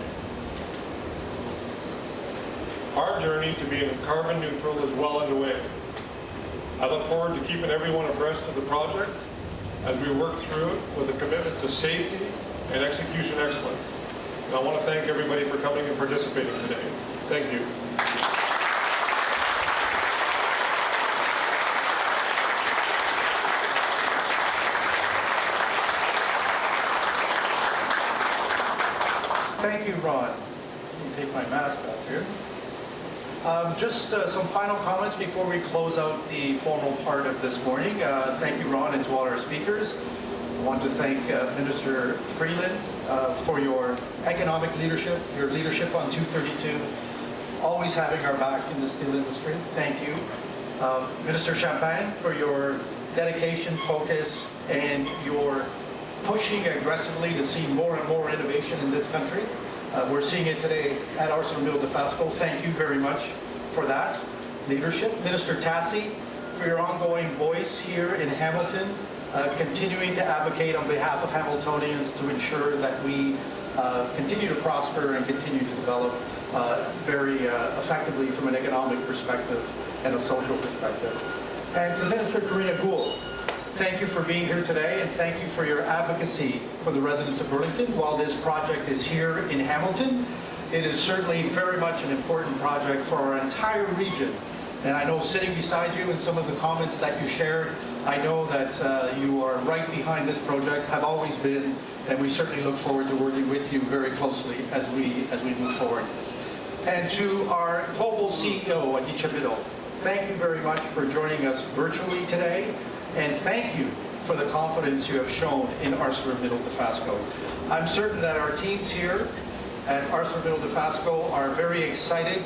Our journey to being carbon neutral is well underway. I look forward to keeping everyone abreast of the project as we work through it with a commitment to safety and execution excellence. And I want to thank everybody for coming and participating today. Thank you. Thank you, Ron. Let me take my mask off here. Just some final comments before we close out the formal part of this morning. Thank you, Ron, and to all our speakers. I want to thank Minister Freeland for your economic leadership, your leadership on 232, always having our back in the steel industry. Thank you. Minister Champagne, for your dedication, focus, and your pushing aggressively to see more and more innovation in this country. We're seeing it today at ArcelorMittal Dofasco. Thank you very much for that leadership. Minister Tassi, for your ongoing voice here in Hamilton, continuing to advocate on behalf of Hamiltonians to ensure that we continue to prosper and continue to develop very effectively from an economic perspective and a social perspective. And to Minister Karina Gould, thank you for being here today, and thank you for your advocacy for the residents of Burlington. While this project is here in Hamilton, it is certainly very much an important project for our entire region. And I know sitting beside you in some of the comments that you shared, I know that you are right behind this project, have always been, and we certainly look forward to working with you very closely as we move forward. And to our global CEO, Aditya Mittal, thank you very much for joining us virtually today, and thank you for the confidence you have shown in ArcelorMittal Dofasco. I'm certain that our teams here at ArcelorMittal Dofasco are very excited,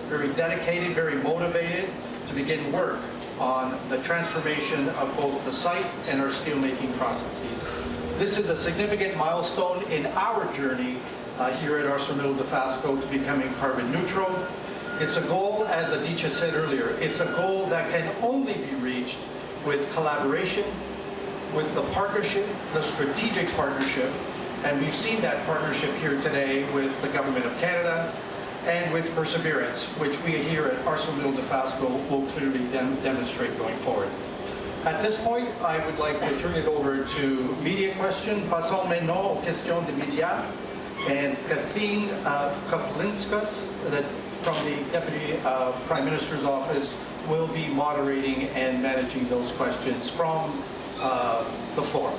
very dedicated, very motivated to begin work on the transformation of both the site and our steelmaking processes. This is a significant milestone in our journey here at ArcelorMittal Dofasco to becoming carbon neutral. It's a goal, as Aditya said earlier, it's a goal that can only be reached with collaboration, with the partnership, the strategic partnership, and we've seen that partnership here today with the Government of Canada and with perseverance, which we here at ArcelorMittal Dofasco will clearly demonstrate going forward. At this point, I would like to turn it over to media questions. Passons maintenant aux questions des médias. And Catherine Kaplinskas, from the Deputy Prime Minister's Office, will be moderating and managing those questions from the floor.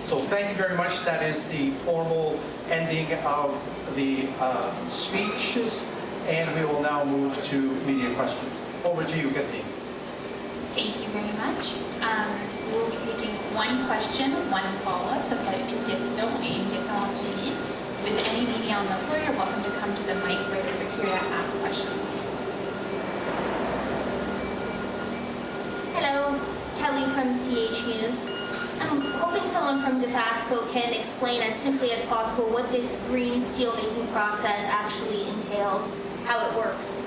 So thank you very much. That is the formal ending of the speeches, and we will now move to media questions. Over to you, Catherine. Thank you very much. We will be taking one question, one follow-up. Ça sera une question et une question en suivi. If there's any media on the floor, you're welcome to come to the mic right over here to ask questions. Hello, Kelly from CH News. I'm hoping someone from Dofasco can explain as simply as possible what this green steelmaking process actually entails, how it works.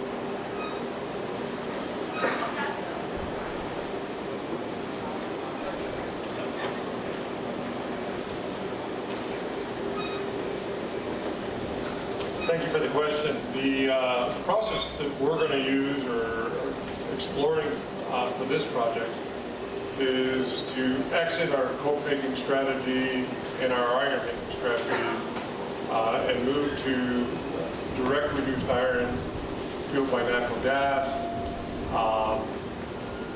Thank you for the question. The process that we're going to use or exploring for this project is to exit our coke-making strategy and our iron-making strategy and move to direct reduced iron fueled by natural gas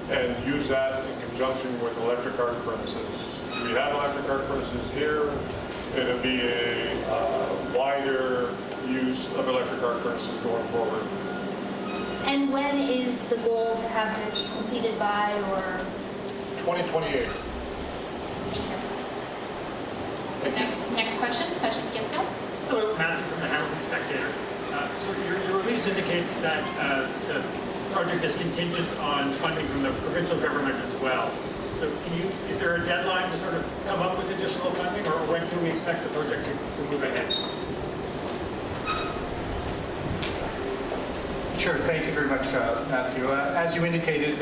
and use that in conjunction with electric arc furnaces. We have electric arc furnaces here. It'll be a wider use of electric arc furnaces going forward. And when is the goal to have this completed by, or? 2028. Next question, yes, sir? Hello, Matthew from the Hamilton Spectator. So your release indicates that the project is contingent on funding from the provincial government as well. So is there a deadline to sort of come up with additional funding, or when can we expect the project to move ahead? Sure, thank you very much, Matthew. As you indicated,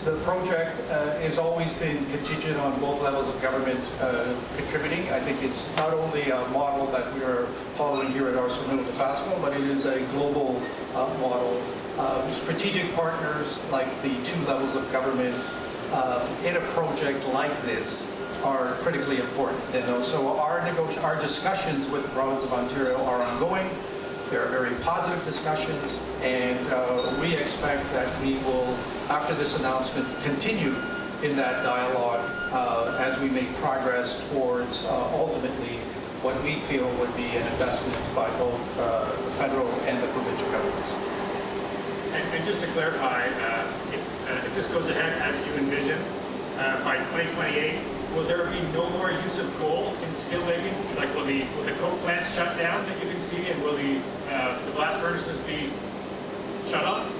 the project has always been contingent on both levels of government contributing. I think it's not only a model that we are following here at ArcelorMittal Dofasco, but it is a global model. Strategic partners like the two levels of government in a project like this are critically important. And so our discussions with the province of Ontario are ongoing. There are very positive discussions, and we expect that we will, after this announcement, continue in that dialogue as we make progress towards ultimately what we feel would be an investment by both the federal and the provincial governments. And just to clarify, if this goes ahead as you envision, by 2028, will there be no more use of coal in steelmaking? Like, will the coke plants shut down that you can see, and will the blast furnaces be shut off?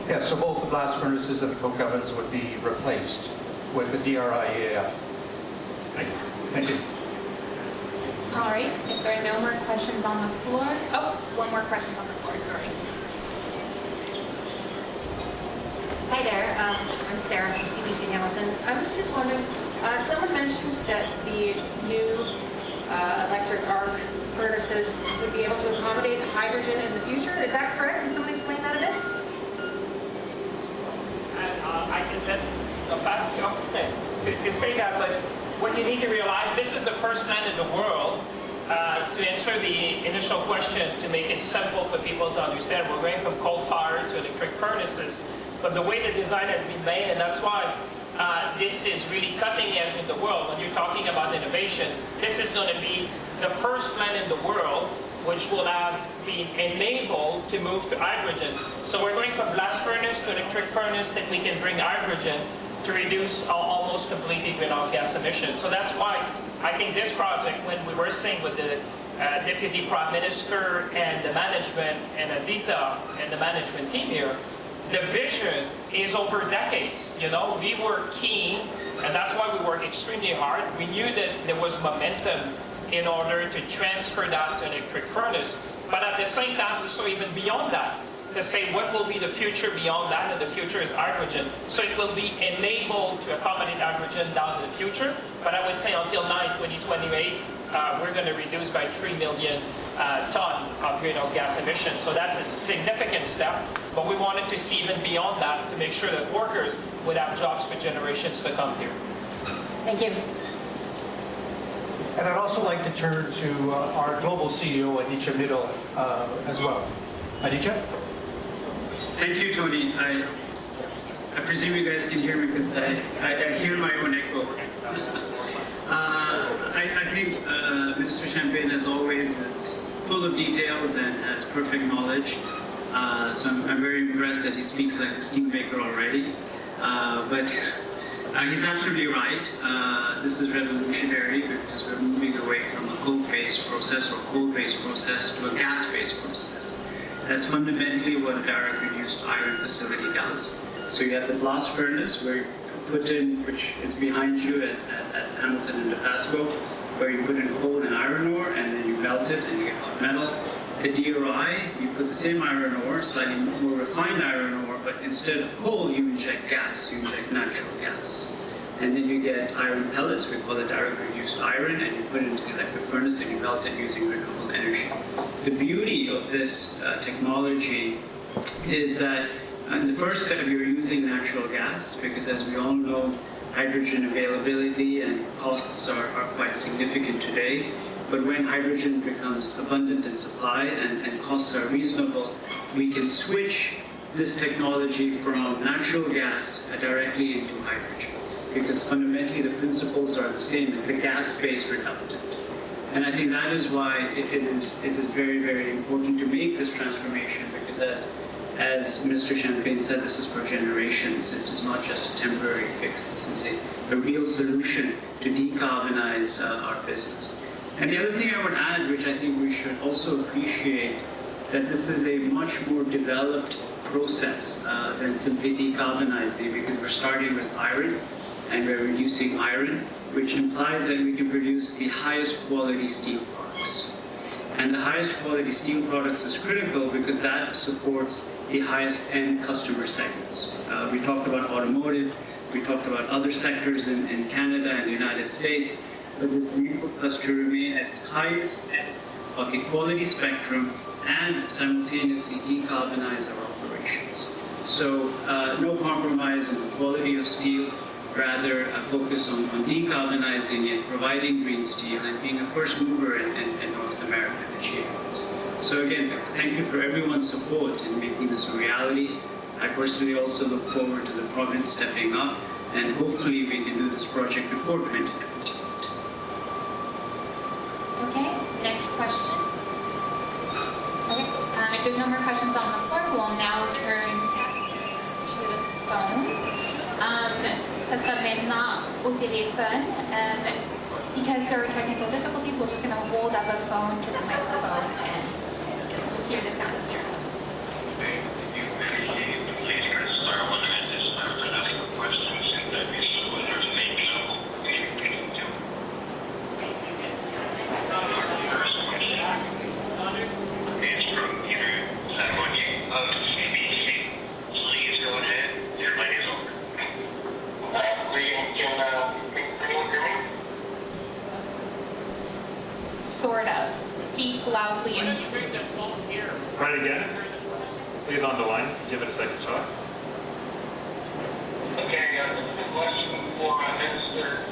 Yes, so both the blast furnaces and the coke ovens would be replaced with the DRI-EAF. Thank you. Thank you. All right, if there are no more questions on the floor, oh, one more question on the floor, sorry. Hi there, I'm Sarah from CBC Hamilton. I was just wondering, someone mentioned that the new electric arc furnaces would be able to accommodate hydrogen in the future. Is that correct? Can someone explain that a bit? I can let Pascal to say that, but what you need to realize, this is the first plant in the world, to answer the initial question, to make it simple for people to understand, we're going from coal-fired to electric furnaces. But the way the design has been made, and that's why this is really cutting edge in the world. When you're talking about innovation, this is going to be the first plant in the world which will have been enabled to move to hydrogen. So we're going from blast furnace to electric furnace that we can bring hydrogen to reduce almost completely greenhouse gas emissions. So that's why I think this project, when we were saying with the Deputy Prime Minister and the management and Adita and the management team here, the vision is over decades. You know, we were keen, and that's why we worked extremely hard. We knew that there was momentum in order to transfer that to electric furnace. But at the same time, we saw even beyond that, to say what will be the future beyond that, and the future is hydrogen. So it will be enabled to accommodate hydrogen down in the future. But I would say until now, 2028, we're going to reduce by 3 million ton of greenhouse gas emissions. So that's a significant step. But we wanted to see even beyond that to make sure that workers would have jobs for generations to come here. Thank you. And I'd also like to turn to our global CEO, Aditya Mittal, as well. Aditya? Thank you, Tony. I presume you guys can hear me because I hear my own echo. I think Minister Champagne, as always, is full of details and has perfect knowledge. So I'm very impressed that he speaks like a steam maker already. But he's absolutely right. This is revolutionary because we're moving away from a coke-based process or coal-based process to a gas-based process. That's fundamentally what a direct reduced iron facility does. So you have the blast furnace where you put in, which is behind you at Hamilton and Dofasco, where you put in coal and iron ore and then you melt it and you get hot metal. The DRI, you put the same iron ore, slightly more refined iron ore, but instead of coal, you inject gas, you inject natural gas. And then you get iron pellets, we call it direct reduced iron, and you put it into the electric furnace and you melt it using renewable energy. The beauty of this technology is that in the first step you're using natural gas, because as we all know, hydrogen availability and costs are quite significant today. But when hydrogen becomes abundant in supply and costs are reasonable, we can switch this technology from natural gas directly into hydrogen. Because fundamentally the principles are the same. It's a gas-based reductant. And I think that is why it is very, very important to make this transformation, because as Mr. Champagne said, this is for generations. It is not just a temporary fix. This is a real solution to decarbonize our business. And the other thing I would add, which I think we should also appreciate, that this is a much more developed process than simply decarbonizing, because we're starting with iron and we're reducing iron, which implies that we can produce the highest quality steel products. And the highest quality steel products is critical because that supports the highest end customer segments. We talked about automotive, we talked about other sectors in Canada and the United States, but this enables us to remain at the highest end of the quality spectrum and simultaneously decarbonize our operations. So no compromise on the quality of steel, rather a focus on decarbonizing it, providing green steel, and being a first mover in North America and achieving this. So again, thank you for everyone's support in making this a reality. I personally also look forward to the province stepping up, and hopefully we can do this project before 2028. Okay, next question. Okay, if there's no more questions on the floor, we'll now turn to the phones. Ça sera maintenant au téléphone. Because there are technical difficulties, we're just going to hold up a phone to the microphone and you'll hear the sound of journalists. speak loudly Why and don't you bring the phone here? Try it again. Please on the line. Give it a second shot. Okay, this is a question for Minister.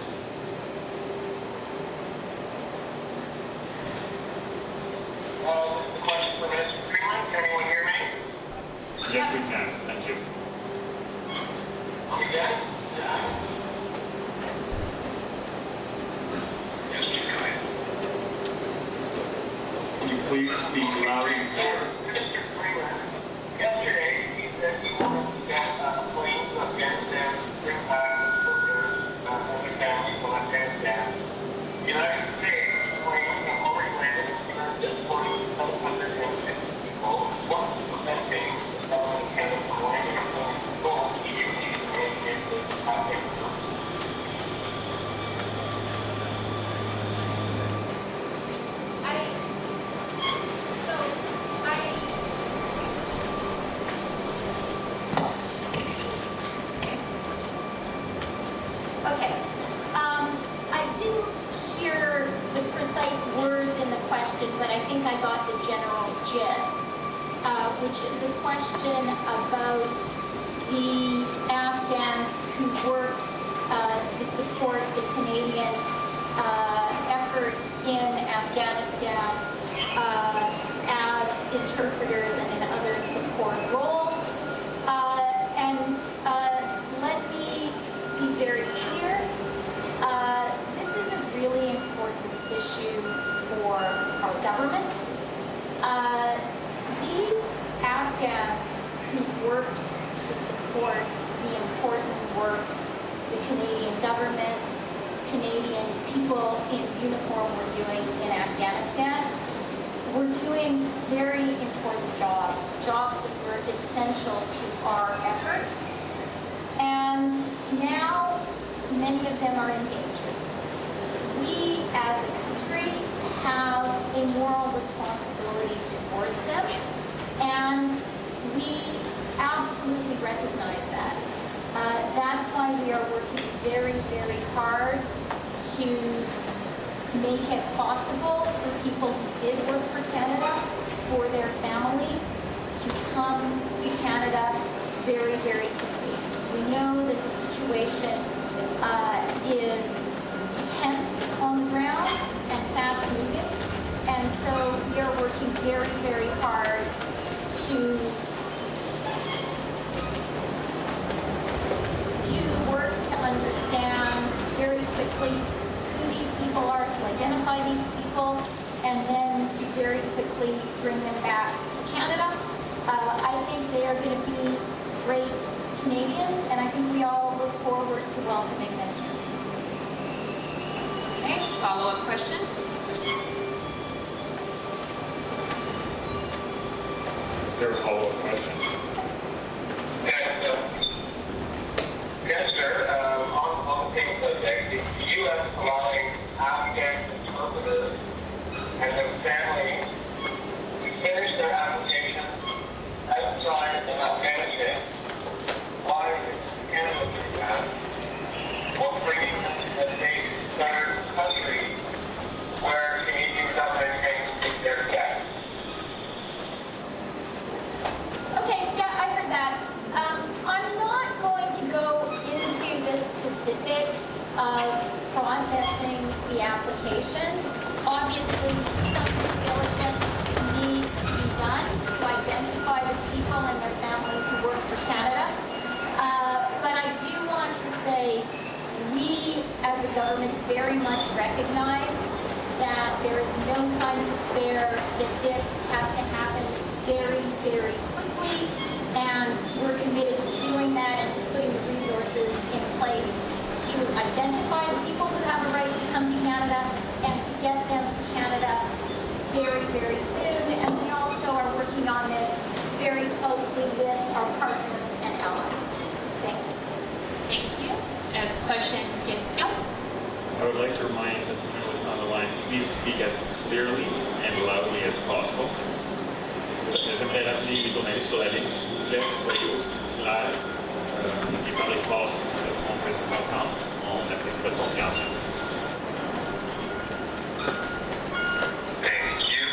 This is a question for Minister Freeland. Can anyone hear me? Yes, we can. Thank you. Are we good? Yeah. Yes, keep going. Can you please speak loud and clear? Minister Freeland, yesterday he said he wanted to get planes to Afghanistan to bring back soldiers and their families from Afghanistan. The United States planes have already landed and transporting 750 people. What's preventing Canada from landing a plane full of EUPs and Afghan troops? Okay. I didn't hear the precise words in the question, but I think I got the general gist, which is a question about the Afghans who worked to support the Canadian effort in Afghanistan as interpreters and in other support roles. Let me be very clear. This is a really important issue for our government. These Afghans who worked to support the important work the Canadian government, Canadian people in uniform were doing in Afghanistan were doing very important jobs that were essential to our effort. And now many of them are in danger. We as a country have a moral responsibility towards them, and we absolutely recognize that. That's why we are working very, very hard to make it possible for people who did work for Canada, for their families, to come to Canada very, very quickly. We know that the situation is tense on the ground and fast moving, and so we are working very, very hard to do the work to understand very quickly who these people are, to identify these people, and then to very quickly bring them back to Canada. I think they are going to be great Canadians, and I think we all look forward to welcoming them here. Okay, follow-up question? Is there a follow-up question? Yes, sir. On the same subject, is the U.S. allowing Afghan interpreters and their families to finish their application outside of Afghanistan? Why is Canada doing that? What's bringing them to the third country where Canadian government can take their steps? Okay, yeah, I heard that. I'm not going to go into the specifics of processing the applications. Obviously, some due diligence needs to be done to identify the people and their families who work for Canada. But I do want to say we, as a government, very much recognize that there is no time to spare, that this has to happen very, very quickly, and we're committed to doing that and to putting the resources in place to identify the people who have a right to come to Canada and to get them to Canada very, very soon. And we also are working on this very closely with our partners and allies. Thanks. Thank you. Question, question? I would like to remind the panelists on the line, please speak as clearly and loudly as possible. J'aimerais rappeler les journalistes sur la ligne, s'il vous plaît, soyez aussi clairs et parlez fort si on peut se comprendre. On apprécie votre compréhension. Thank you.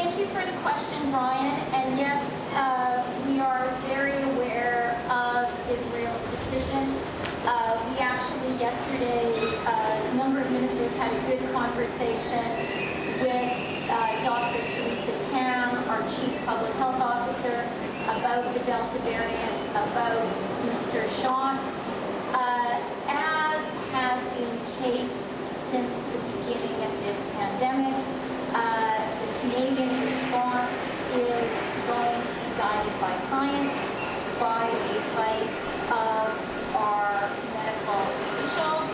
thank you for the question, Brian. And yes, we are very aware of Israel's decision. We actually yesterday, a number of ministers had a good conversation with Dr. Theresa Tam, our Chief Public Health Officer, about the Delta variant, about Mr. Schatz. As has been the case since the beginning of this pandemic, the Canadian response is going to be guided by science, by the advice of our medical officials,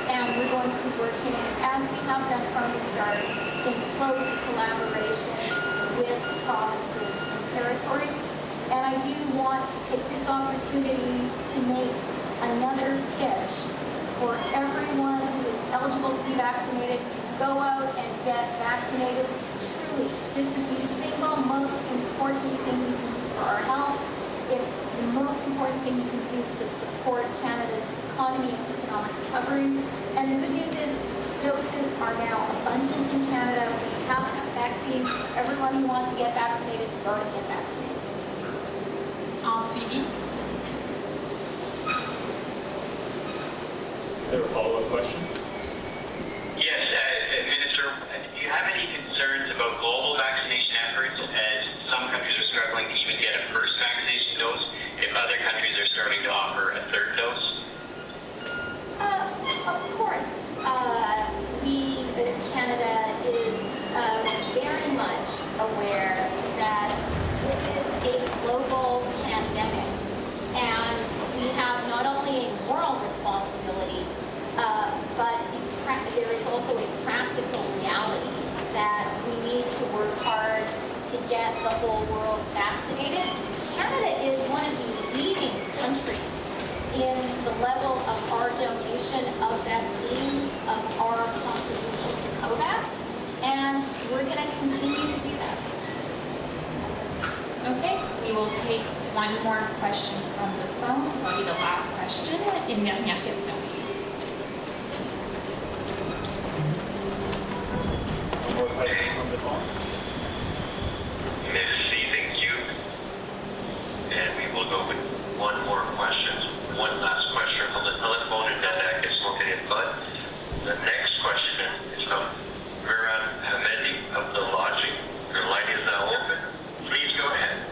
and we're going to be working, as we have done from the start, in close collaboration with provinces and territories. And I do want to take this opportunity to make another pitch for everyone who is eligible to be vaccinated to go out and get vaccinated. Truly, this is the single most important thing we can do for our health. It's the most important thing you can do to support Canada's economy and economic recovery. And the good news is doses are now abundant in Canada. We have enough vaccines for everyone who wants to get vaccinated to go and get vaccinated. En suivi. Is there a follow-up question? Yes, Minister, do you have any concerns about global vaccination efforts as some countries are struggling to even get a first vaccination dose if other countries are starting to offer a third dose? Of course, Canada is very much aware that this is a global pandemic, and we have not only a moral responsibility, but there is also a practical reality that we need to work hard to get the whole world vaccinated. Canada is one of the leading countries in the level of our donation of vaccines, of our contribution to COVAX, and we're going to continue to do that. Okay, we will take one more question from the phone. That'll be the last question. Une dernière question. One more question from the phone. Merci, thank you. And we will go with one more question. One last question from the telephone, and then I guess we'll get it. But the next question is from Murad Hamedi of the Lodging. Your line is now open. Please go ahead.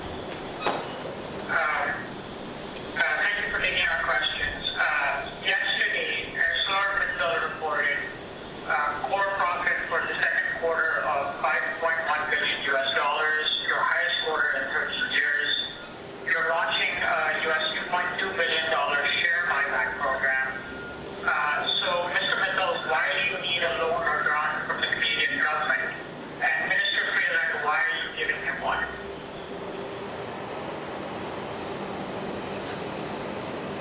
Thank you for taking our questions. Yesterday, ArcelorMittal reported core profit for the second quarter of $5.1 billion, your highest quarter in 13 years. You're launching a $2.2 billion share buyback program. So, Mr. Mittal, why do you need a loan or grant from the Canadian government? And Minister Freeland, why are you giving him one?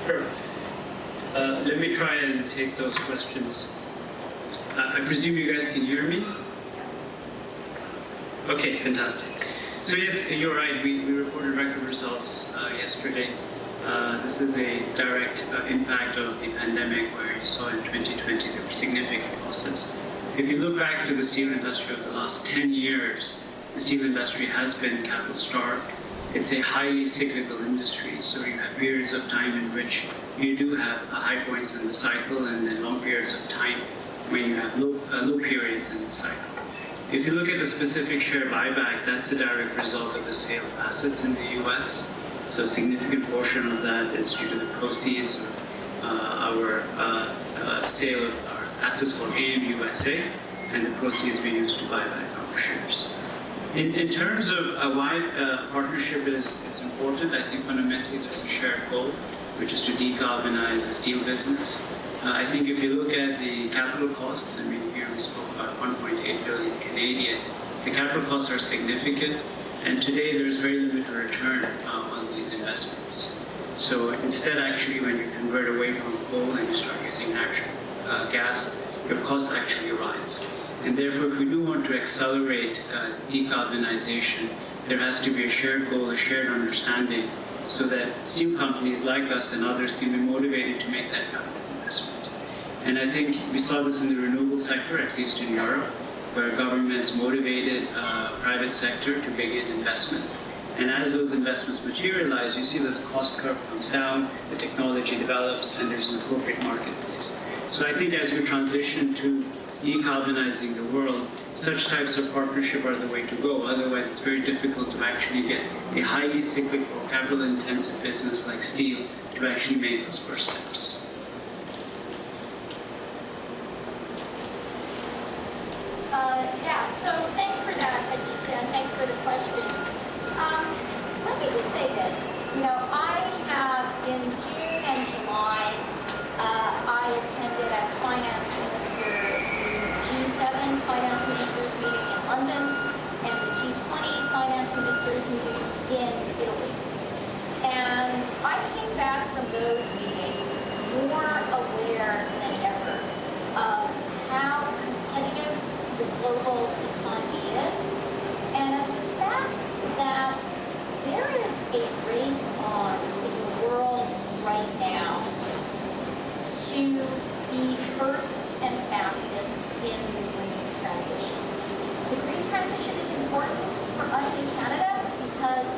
Sure. Let me try and take those questions. I presume you guys can hear me? Okay, fantastic. So yes, you're right, we reported record results yesterday. This is a direct impact of the pandemic where you saw in 2020 there were significant losses. If you look back to the steel industry over the last 10 years, the steel industry has been capital starved. It's a highly cyclical industry, so you have periods of time in which you do have high points in the cycle and then long periods of time when you have low periods in the cycle. If you look at the specific share buyback, that's a direct result of the sale of assets in the US. So a significant portion of that is due to the proceeds of our sale of our assets called AM USA, and the proceeds we use to buy back our shares. In terms of why partnership is important, I think fundamentally there's a shared goal, which is to decarbonize the steel business. I think if you look at the capital costs, I mean, here we spoke about 1.8 billion Canadian. The capital costs are significant, and today there's very limited return on these investments. So instead, actually, when you convert away from coal and you start using natural gas, your costs actually rise. And therefore, if we do want to accelerate decarbonization, there has to be a shared goal, a shared understanding, so that steel companies like us and others can be motivated to make that capital investment. And I think we saw this in the renewable sector, at least in Europe, where governments motivated private private sector to begin investments. And as those investments materialize, you see that the cost curve comes down, the technology develops, and there's an appropriate marketplace. So I think as we transition to decarbonizing the world, such types of partnership are the way to go. Otherwise, it's very difficult to actually get a highly cyclical, capital-intensive business like steel to actually make those first steps. So thanks for that, Aditya, and thanks for the question. Let me just say this. I have in June and July, I attended as finance minister the G7 finance ministers meeting in London and the G20 finance ministers meeting in Italy. And I came back from those meetings more aware than ever of how competitive the global economy is, and of the fact that there is a race on in the world right now to be first and fastest in the green transition. The green transition is important for us in Canada because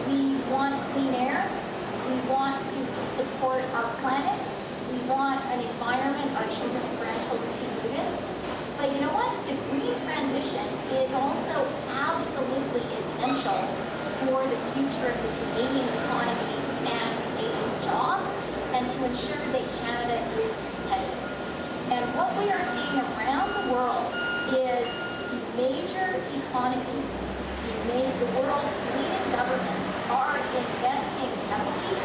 we want clean air, we want to support our planet, we want an environment our children and grandchildren can live in. But you know what? The green transition is also absolutely essential for the future of the Canadian economy and Canadian jobs, and to ensure that Canada is competitive. And what we are seeing around the world is the major economies, the world's leading governments are investing heavily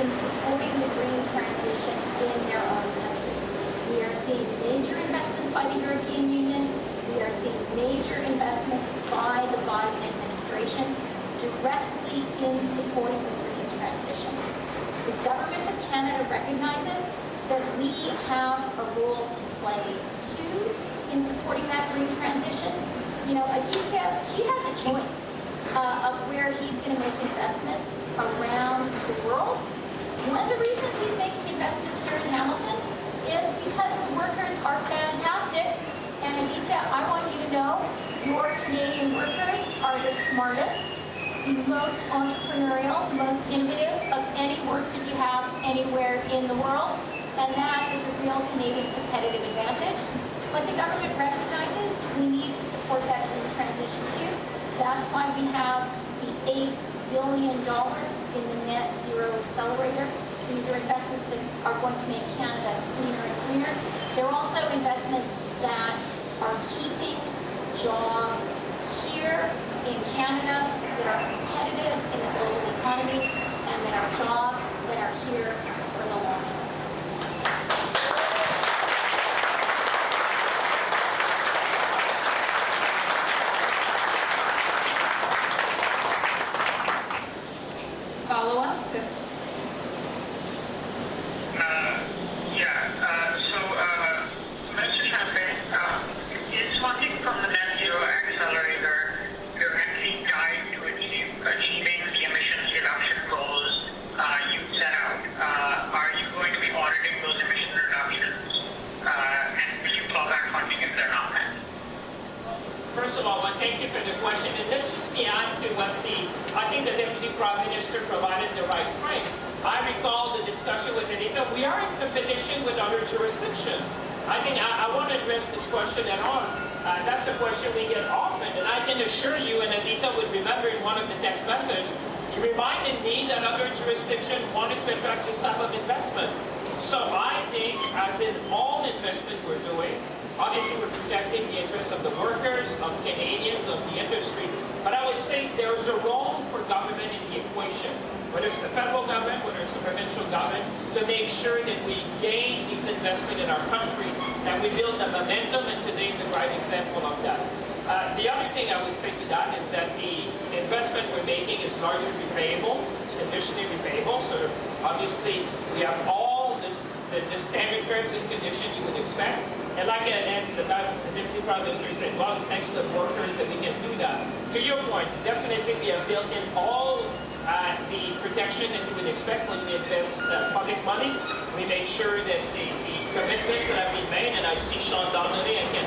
in supporting the green transition in their own countries. We are seeing major investments by the European Union. We are seeing major investments by the Biden administration directly in supporting the green transition. The Government of Canada recognizes that we have a role to play too in supporting that green transition. Aditya, he has a choice of where he's going to make investments around the world. One of the reasons he's making investments here in Hamilton is because the workers are fantastic. And Aditya, I want you to know your Canadian workers are the smartest, the most entrepreneurial, the most innovative of any workers you have anywhere in the world. And that is a real Canadian competitive advantage. But the government recognizes we need to support that green transition too. That's why we have the $8 billion in the Net Zero Accelerator. These are investments that are going to make Canada cleaner and cleaner. They're also investments that are keeping jobs here in Canada, that are competitive in the global economy, and that are jobs that are here for the long term. Follow-up? Mr. Champagne, is funding from the Net Zero Accelerator directly tied to achieving the emissions reduction goals you set out? Are you going to be auditing those emission reductions? And will you claw back funding if they're not met? First of all, thank you for the question. And let's just be on to what I think the Deputy Prime Minister provided the right frame. I recall the discussion with Anita. We are in competition with other jurisdictions. I think I want to address this question head on. That's a question we get often, and I can assure you, and Anita would remember in one of the text messages, he reminded me that other jurisdictions wanted to attract this type of investment. So I think, as in all investment we're doing, obviously we're protecting the interests of the workers, of Canadians, of the industry, but I would say there's a role for government in the equation, whether it's the federal government, whether it's the provincial government, to make sure that we gain these investments in our country, that we build the momentum, and today's a great example of that. The other thing I would say to that is that the investment we're making is largely repayable, it's conditionally repayable, so obviously we have all the standard terms and conditions you would expect. And like the Deputy Prime Minister said, well, it's thanks to the workers that we can do that. To your point, definitely we have built in all the protection that you would expect when we invest public money. We make sure that the commitments that have been made, and I see Sean Donnelly, I can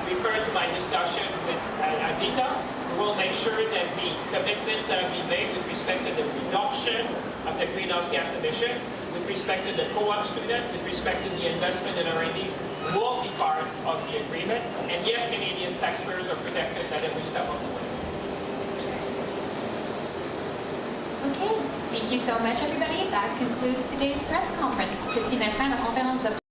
refer to my discussion with Anita, we will make sure that the commitments that have been made with respect to the reduction of the greenhouse gas emission, with respect to the co-op student, with respect to the investment in R&D, will be part of the agreement. And yes, Canadian taxpayers are protected at every step of the way. OK, thank you so much, everybody. That concludes today's press conference. Ceci met fin à la conférence de